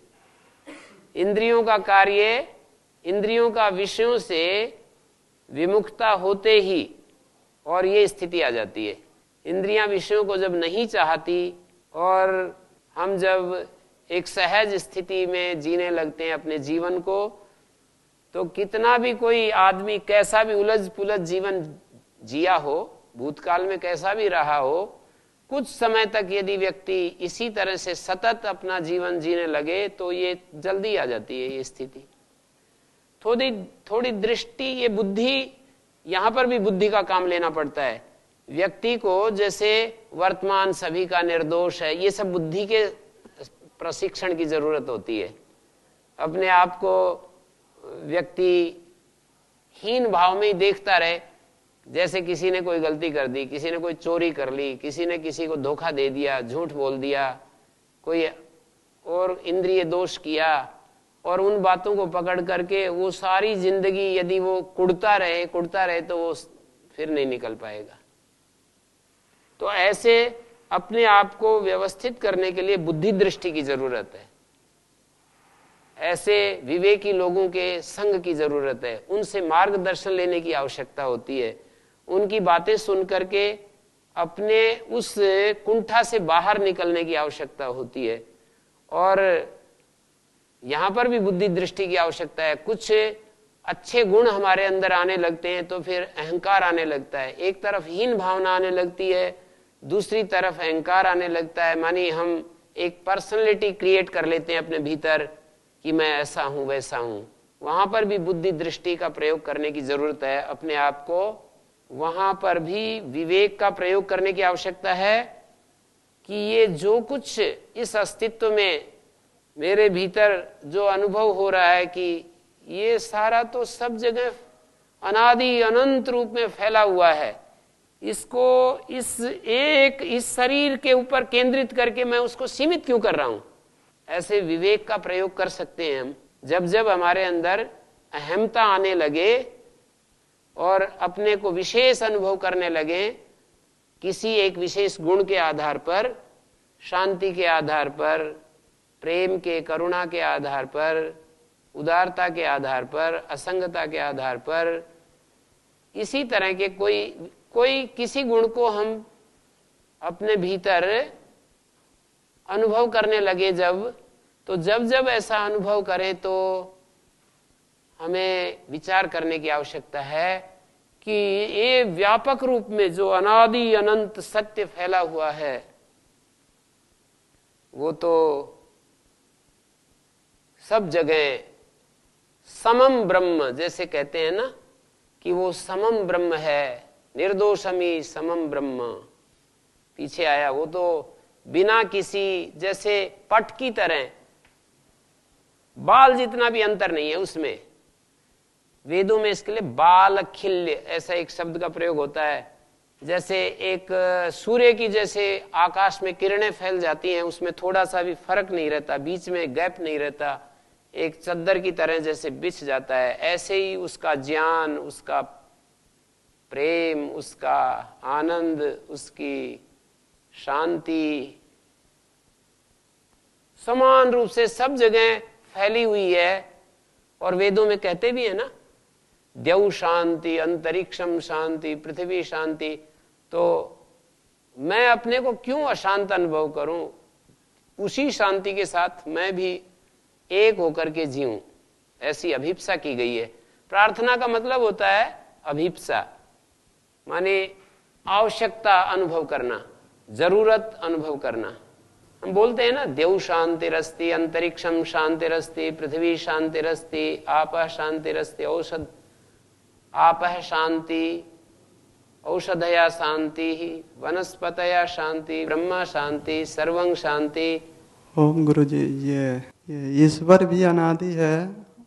इंद्रियों का कार्य, इंद्रियों का विषयों से विमुखता होते ही और ये स्थिति आ जाती है। इंद्रियां विषयों को जब नहीं चाहती और हम जब एक सहज स्थिति में जीने लगते हैं अपने जीवन को, तो कितना भी कोई आदमी कैसा भी उलझ पुलझ जीवन जिया हो, भूतकाल में कैसा भी रहा हो, कुछ समय तक यदि व्यक्ति इसी तरह से सतत अपना जीवन जीने लगे तो ये जल्दी आ जाती है ये स्थिति। थोड़ी दृष्टि, ये बुद्धि, यहां पर भी बुद्धि का काम लेना पड़ता है व्यक्ति को। जैसे वर्तमान सभी का निर्दोष है, ये सब बुद्धि के प्रशिक्षण की जरूरत होती है। अपने आप को व्यक्ति हीन भाव में ही देखता रहे, जैसे किसी ने कोई गलती कर दी, किसी ने कोई चोरी कर ली, किसी ने किसी को धोखा दे दिया, झूठ बोल दिया, कोई और इंद्रिय दोष किया, और उन बातों को पकड़ करके वो सारी जिंदगी यदि वो कुढ़ता रहे तो वो फिर नहीं निकल पाएगा। तो ऐसे अपने आप को व्यवस्थित करने के लिए बुद्धि दृष्टि की जरूरत है। ऐसे विवेकी लोगों के संग की जरूरत है, उनसे मार्गदर्शन लेने की आवश्यकता होती है। उनकी बातें सुन करके अपने उस कुंठा से बाहर निकलने की आवश्यकता होती है। और यहां पर भी बुद्धि दृष्टि की आवश्यकता है। कुछ अच्छे गुण हमारे अंदर आने लगते हैं तो फिर अहंकार आने लगता है। एक तरफ हीन भावना आने लगती है, दूसरी तरफ अहंकार आने लगता है। मानी हम एक पर्सनैलिटी क्रिएट कर लेते हैं अपने भीतर कि मैं ऐसा हूं वैसा हूं। वहां पर भी बुद्धि दृष्टि का प्रयोग करने की जरूरत है। अपने आप को वहां पर भी विवेक का प्रयोग करने की आवश्यकता है कि ये जो कुछ इस अस्तित्व में मेरे भीतर जो अनुभव हो रहा है कि ये सारा तो सब जगह अनादि अनंत रूप में फैला हुआ है, इसको इस शरीर के ऊपर केंद्रित करके मैं उसको सीमित क्यों कर रहा हूं। ऐसे विवेक का प्रयोग कर सकते हैं हम। जब जब हमारे अंदर अहमता आने लगे और अपने को विशेष अनुभव करने लगे, किसी एक विशेष गुण के आधार पर, शांति के आधार पर, प्रेम के, करुणा के आधार पर, उदारता के आधार पर, असंगता के आधार पर, इसी तरह के कोई किसी गुण को हम अपने भीतर अनुभव करने लगे जब, तो जब जब ऐसा अनुभव करें तो हमें विचार करने की आवश्यकता है कि ये व्यापक रूप में जो अनादि अनंत सत्य फैला हुआ है वो तो सब जगह समम ब्रह्म, जैसे कहते हैं ना कि वो समम ब्रह्म है, निर्दोषमी समम ब्रह्म पीछे आया, वो तो बिना किसी, जैसे पट की तरह बाल जितना भी अंतर नहीं है उसमें। वेदों में इसके लिए बालखिल्य ऐसा एक शब्द का प्रयोग होता है। जैसे एक सूर्य की जैसे आकाश में किरणें फैल जाती हैं, उसमें थोड़ा सा भी फर्क नहीं रहता, बीच में गैप नहीं रहता, एक चद्दर की तरह जैसे बिछ जाता है, ऐसे ही उसका ज्ञान, उसका प्रेम, उसका आनंद, उसकी शांति समान रूप से सब जगह फैली हुई है। और वेदों में कहते भी है ना, द्यौ शांति, अंतरिक्षम शांति, पृथ्वी शांति। तो मैं अपने को क्यों अशांत अनुभव करूं, उसी शांति के साथ मैं भी एक होकर के जीऊं, ऐसी अभिप्सा की गई है। प्रार्थना का मतलब होता है अभिप्सा, माने आवश्यकता अनुभव करना, जरूरत अनुभव करना। हम बोलते हैं ना, देव शांतिरस्ति, अंतरिक्षम शांतिरस्ति, पृथ्वी शांतिरस्ति, आपः शांतिरस्ति, औषध आपः शांति, औषधया शांति, वनस्पतया शांति, ब्रह्मा शांति, सर्वं शांति। ओम गुरुजी, ये ईश्वर भी अनादि है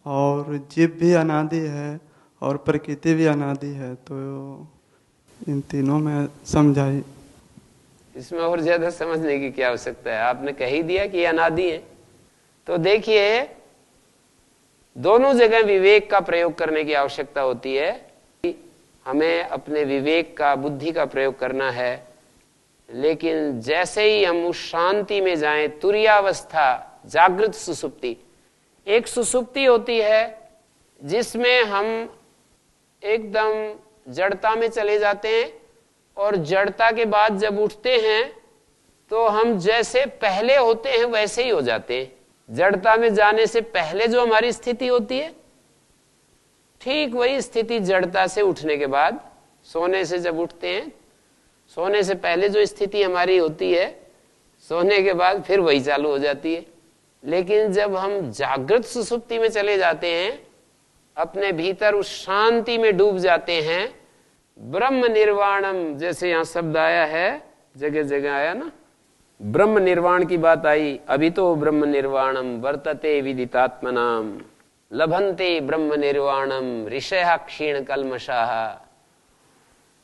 और जीव भी अनादि है और प्रकृति भी अनादि है, तो इन तीनों में समझाई। इसमें और ज्यादा समझने की क्या आवश्यकता है, आपने कह ही दिया कि अनादि है। तो देखिए, दोनों जगह विवेक का प्रयोग करने की आवश्यकता होती है। हमें अपने विवेक का, बुद्धि का प्रयोग करना है, लेकिन जैसे ही हम उस शांति में जाएं, तुरीयावस्था, जागृत सुसुप्ति, एक सुसुप्ति होती है जिसमें हम एकदम जड़ता में चले जाते हैं, और जड़ता के बाद जब उठते हैं तो हम जैसे पहले होते हैं वैसे ही हो जाते हैं। जड़ता में जाने से पहले जो हमारी स्थिति होती है, ठीक वही स्थिति जड़ता से उठने के बाद, सोने से जब उठते हैं, सोने से पहले जो स्थिति हमारी होती है, सोने के बाद फिर वही चालू हो जाती है। लेकिन जब हम जागृत सुसुप्ति में चले जाते हैं, अपने भीतर उस शांति में डूब जाते हैं, ब्रह्म निर्वाणम, जैसे यहां शब्द आया है, जगह जगह आया ना, ब्रह्म निर्वाण की बात आई। अभी तो ब्रह्म निर्वाणम वर्तते विदितात्मनाम, लभन्ते ब्रह्म निर्वाणम ऋषयः क्षीण कल्मषाः,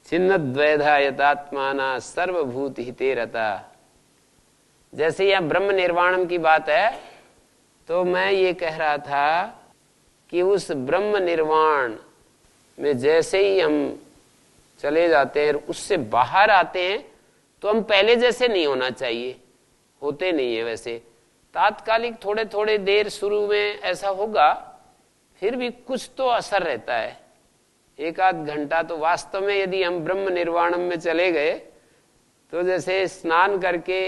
छिन्नद्वैधा यतात्माना सर्वभूत हिते रता। जैसे यह ब्रह्म निर्वाणम की बात है, तो मैं ये कह रहा था कि उस ब्रह्म निर्वाण में जैसे ही हम चले जाते हैं, उससे बाहर आते हैं, तो हम पहले जैसे नहीं होना चाहिए, होते नहीं है वैसे। तात्कालिक थोड़े थोड़े देर शुरू में ऐसा होगा, फिर भी कुछ तो असर रहता है, एक आध घंटा। तो वास्तव में यदि हम ब्रह्म निर्वाणम में चले गए, तो जैसे स्नान करके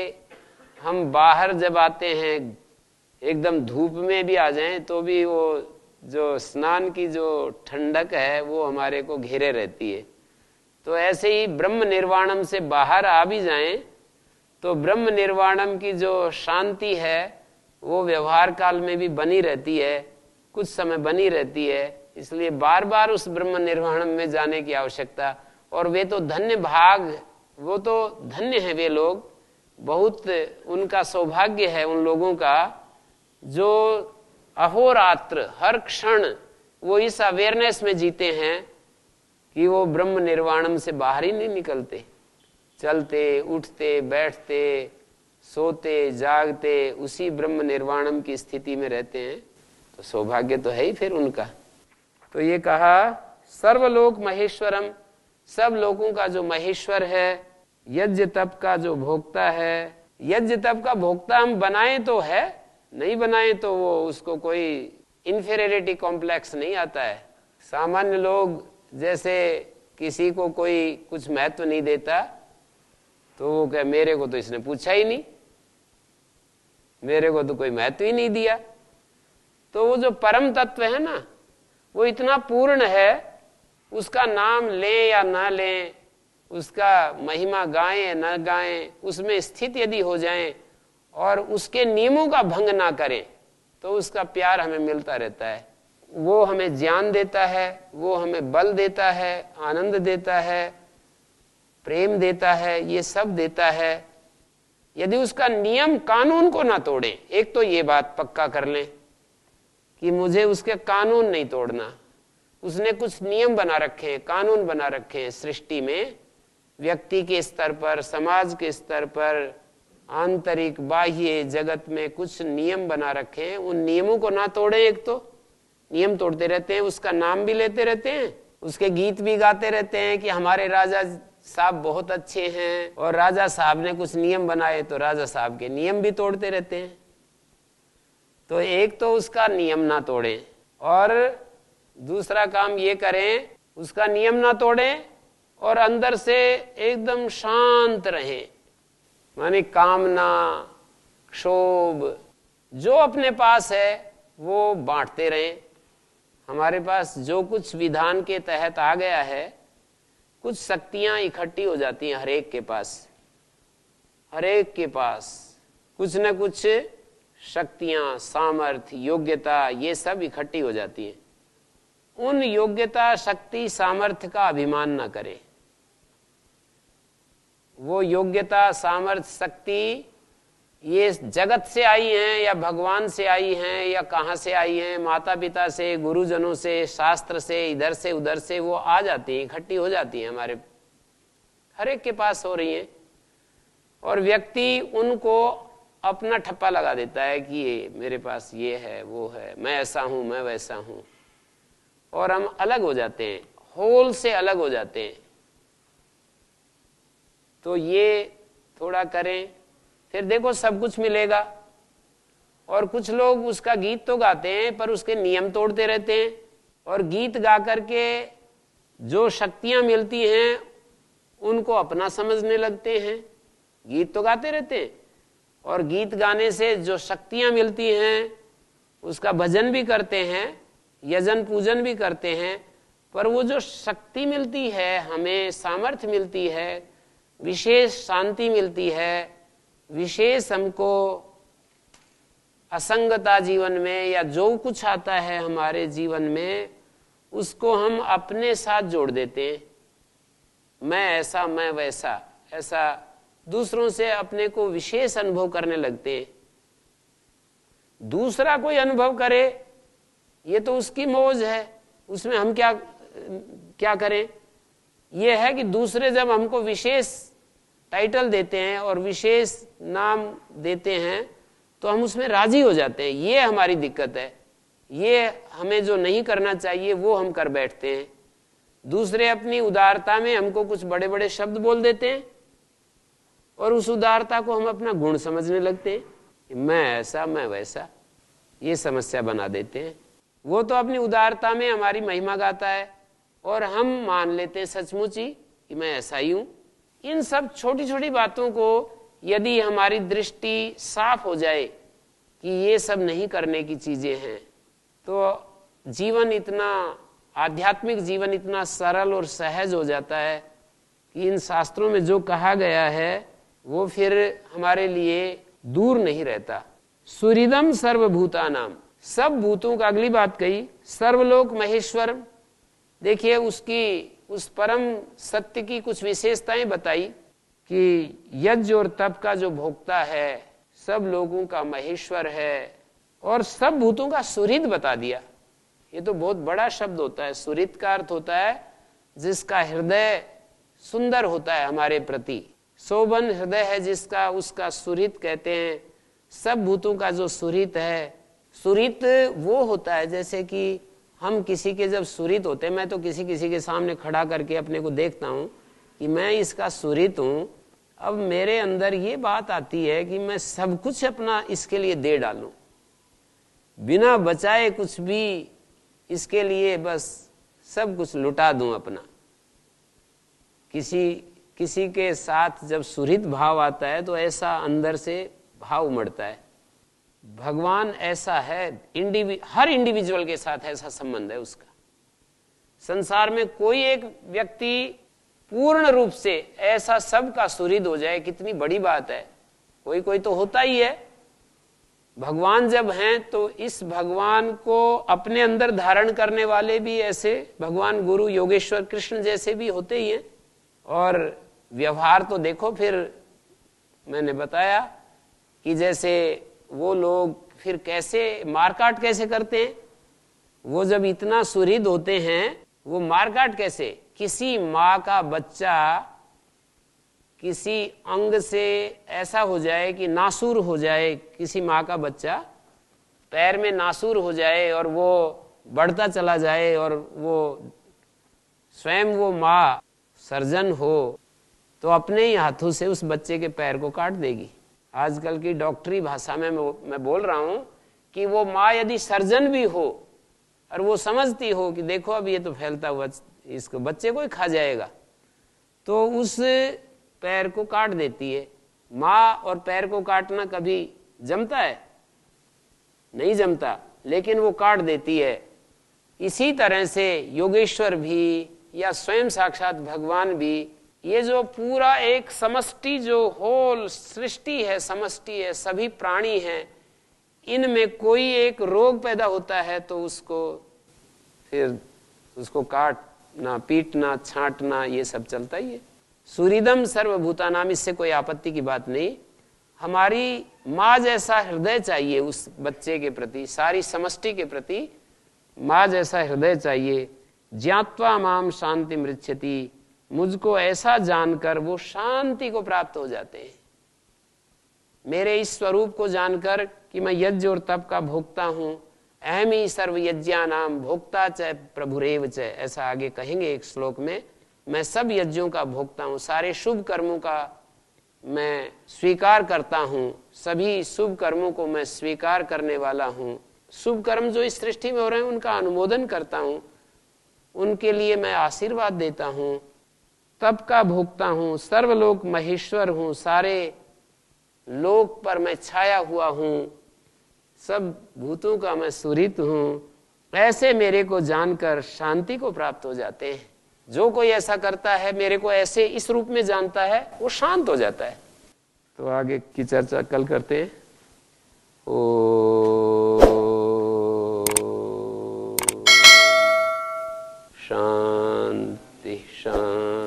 हम बाहर जब आते हैं, एकदम धूप में भी आ जाएं, तो भी वो जो स्नान की जो ठंडक है वो हमारे को घेरे रहती है। तो ऐसे ही ब्रह्म निर्वाणम से बाहर आ भी जाएं, तो ब्रह्म निर्वाणम की जो शांति है वो व्यवहार काल में भी बनी रहती है, कुछ समय बनी रहती है। इसलिए बार बार उस ब्रह्म निर्वाणम में जाने की आवश्यकता। और वे तो धन्य भाग, वो तो धन्य है वे लोग, बहुत उनका सौभाग्य है उन लोगों का जो अहोरात्र हर क्षण वो इस अवेयरनेस में जीते हैं कि वो ब्रह्म निर्वाणम से बाहर ही नहीं निकलते। चलते, उठते, बैठते, सोते, जागते उसी ब्रह्म निर्वाणम की स्थिति में रहते हैं। तो सौभाग्य तो है ही फिर उनका। तो ये कहा सर्वलोक महेश्वरम, सब लोगों का जो महेश्वर है, यज्ञ तप का जो भोक्ता है। यज्ञ तप का भोक्ता हम बनाए तो है, नहीं बनाए तो वो उसको कोई इंफीरियरिटी कॉम्प्लेक्स नहीं आता है। सामान्य लोग जैसे किसी को कोई कुछ महत्व नहीं देता, तो वो कहे मेरे को तो इसने पूछा ही नहीं, मेरे को तो कोई महत्व ही नहीं दिया। तो वो जो परम तत्व है ना, वो इतना पूर्ण है, उसका नाम लें या ना लें, उसका महिमा गाएं या न गाएं, उसमें स्थित यदि हो जाएं और उसके नियमों का भंग ना करें तो उसका प्यार हमें मिलता रहता है। वो हमें ज्ञान देता है, वो हमें बल देता है, आनंद देता है, प्रेम देता है, ये सब देता है। यदि उसका नियम कानून को ना तोड़े, एक तो ये बात पक्का कर लें कि मुझे उसके कानून नहीं तोड़ना। उसने कुछ नियम बना रखे हैं, कानून बना रखे हैं सृष्टि में, व्यक्ति के स्तर पर, समाज के स्तर पर, आंतरिक बाह्य जगत में कुछ नियम बना रखे हैं। उन नियमों को ना तोड़े, एक तो नियम तोड़ते रहते हैं, उसका नाम भी लेते रहते हैं, उसके गीत भी गाते रहते हैं कि हमारे राजा साहब बहुत अच्छे हैं, और राजा साहब ने कुछ नियम बनाए तो राजा साहब के नियम भी तोड़ते रहते हैं। तो एक तो उसका नियम ना तोड़ें, और दूसरा काम ये करें, उसका नियम ना तोड़ें और अंदर से एकदम शांत रहें। माने कामना, क्षोभ जो अपने पास है वो बांटते रहें। हमारे पास जो कुछ विधान के तहत आ गया है, कुछ शक्तियां इकट्ठी हो जाती हैं हर एक के पास। हर एक के पास कुछ न कुछ शक्तियां, सामर्थ्य, योग्यता, ये सब इकट्ठी हो जाती हैं। उन योग्यता, शक्ति, सामर्थ्य का अभिमान ना करें। वो योग्यता, सामर्थ्य, शक्ति ये जगत से आई हैं या भगवान से आई हैं या कहां से आई हैं, माता पिता से, गुरुजनों से, शास्त्र से, इधर से उधर से वो आ जाती हैं, इकट्ठी हो जाती हैं, हमारे हर एक के पास हो रही हैं। और व्यक्ति उनको अपना ठप्पा लगा देता है कि ये मेरे पास ये है, वो है, मैं ऐसा हूं, मैं वैसा हूं, और हम अलग हो जाते हैं, होल से अलग हो जाते हैं। तो ये थोड़ा करें, फिर देखो सब कुछ मिलेगा। और कुछ लोग उसका गीत तो गाते हैं पर उसके नियम तोड़ते रहते हैं, और गीत गा करके जो शक्तियां मिलती हैं उनको अपना समझने लगते हैं। गीत तो गाते रहते हैं और गीत गाने से जो शक्तियां मिलती हैं उसका भजन भी करते हैं, यजन पूजन भी करते हैं, पर वो जो शक्ति मिलती है, हमें सामर्थ्य मिलती है, विशेष शांति मिलती है, विशेष हमको असंगता जीवन में या जो कुछ आता है हमारे जीवन में, उसको हम अपने साथ जोड़ देते हैं। मैं ऐसा, मैं वैसा, ऐसा दूसरों से अपने को विशेष अनुभव करने लगते हैं। दूसरा कोई अनुभव करे ये तो उसकी मौज है, उसमें हम क्या करें। ये है कि दूसरे जब हमको विशेष टाइटल देते हैं और विशेष नाम देते हैं तो हम उसमें राजी हो जाते हैं। ये हमारी दिक्कत है। ये हमें जो नहीं करना चाहिए वो हम कर बैठते हैं। दूसरे अपनी उदारता में हमको कुछ बड़े बड़े शब्द बोल देते हैं और उस उदारता को हम अपना गुण समझने लगते हैं। मैं ऐसा, मैं वैसा, ये समस्या बना देते हैं। वो तो अपनी उदारता में हमारी महिमा गाता है और हम मान लेते हैं सचमुच ही कि मैं ऐसा ही हूं। इन सब छोटी छोटी बातों को यदि हमारी दृष्टि साफ हो जाए कि ये सब नहीं करने की चीजें हैं, तो जीवन इतना, आध्यात्मिक जीवन इतना सरल और सहज हो जाता है कि इन शास्त्रों में जो कहा गया है वो फिर हमारे लिए दूर नहीं रहता। सुहृदम सर्वभूतानाम, सब भूतों का, अगली बात कही, सर्वलोक महेश्वरम। देखिए उसकी, उस परम सत्य की कुछ विशेषताएं बताई कि यज्ञ और तप का जो भोक्ता है, सब लोगों का महेश्वर है, और सब भूतों का सुहृद बता दिया। ये तो बहुत बड़ा शब्द होता है। सुहृद का अर्थ होता है जिसका हृदय सुंदर होता है हमारे प्रति, शोभन हृदय है जिसका, उसका सुहृद कहते हैं। सब भूतों का जो सुहृद है, सुहृद वो होता है जैसे कि हम किसी के जब सुहृद होते हैं, मैं तो किसी के सामने खड़ा करके अपने को देखता हूं कि मैं इसका सुहृद हूं, अब मेरे अंदर ये बात आती है कि मैं सब कुछ अपना इसके लिए दे डालूं, बिना बचाए कुछ भी इसके लिए बस सब कुछ लुटा दूं अपना। किसी के साथ जब सुहृद भाव आता है तो ऐसा अंदर से भाव उमड़ता है। भगवान ऐसा है, हर इंडिविजुअल के साथ ऐसा संबंध है उसका। संसार में कोई एक व्यक्ति पूर्ण रूप से ऐसा सबका सुहृद हो जाए, कितनी बड़ी बात है। कोई कोई तो होता ही है। भगवान जब हैं तो इस भगवान को अपने अंदर धारण करने वाले भी ऐसे भगवान गुरु योगेश्वर कृष्ण जैसे भी होते ही हैं। और व्यवहार तो देखो, फिर मैंने बताया कि जैसे वो लोग फिर कैसे मारकाट कैसे करते हैं। वो जब इतना सुहृद होते हैं, वो मारकाट कैसे, किसी माँ का बच्चा किसी अंग से ऐसा हो जाए कि नासूर हो जाए, किसी माँ का बच्चा पैर में नासूर हो जाए और वो बढ़ता चला जाए और वो स्वयं वो माँ सर्जन हो, तो अपने ही हाथों से उस बच्चे के पैर को काट देगी। आजकल की डॉक्टरी भाषा में मैं बोल रहा हूं कि वो माँ यदि सर्जन भी हो और वो समझती हो कि देखो अब ये तो फैलता हुआ इसको बच्चे को ही खा जाएगा, तो उस पैर को काट देती है। माँ और पैर को काटना कभी जमता है? नहीं जमता, लेकिन वो काट देती है। इसी तरह से योगेश्वर भी या स्वयं साक्षात भगवान भी, ये जो पूरा एक समष्टि, जो होल सृष्टि है, समष्टि है, सभी प्राणी हैं, इनमें कोई एक रोग पैदा होता है तो उसको फिर उसको काटना, पीटना, छांटना, ये सब चलता ही है। सुहृदम सर्वभूतानाम, इससे कोई आपत्ति की बात नहीं। हमारी माँ जैसा हृदय चाहिए उस बच्चे के प्रति, सारी समष्टि के प्रति माँ जैसा हृदय चाहिए। ज्ञात्वा माम शांति मृच्छति, मुझको ऐसा जानकर वो शांति को प्राप्त हो जाते हैं। मेरे इस स्वरूप को जानकर कि मैं यज्ञ और तप का भोक्ता हूं, अहम ही सर्व यज्ञानाम भोक्ता च प्रभुरेव च, ऐसा आगे कहेंगे एक श्लोक में। मैं सब यज्ञों का भोक्ता हूं, सारे शुभ कर्मों का मैं स्वीकार करता हूं, सभी शुभ कर्मों को मैं स्वीकार करने वाला हूं। शुभ कर्म जो इस सृष्टि में हो रहे हैं उनका अनुमोदन करता हूं, उनके लिए मैं आशीर्वाद देता हूं। तप का भोक्ता हूं, सर्वलोक महेश्वर हूं, सारे लोक पर मैं छाया हुआ हूं, सब भूतों का मैं सुहृद हूं। ऐसे मेरे को जानकर शांति को प्राप्त हो जाते हैं। जो कोई ऐसा करता है, मेरे को ऐसे इस रूप में जानता है, वो शांत हो जाता है। तो आगे की चर्चा कल करते हैं। शांति शांति।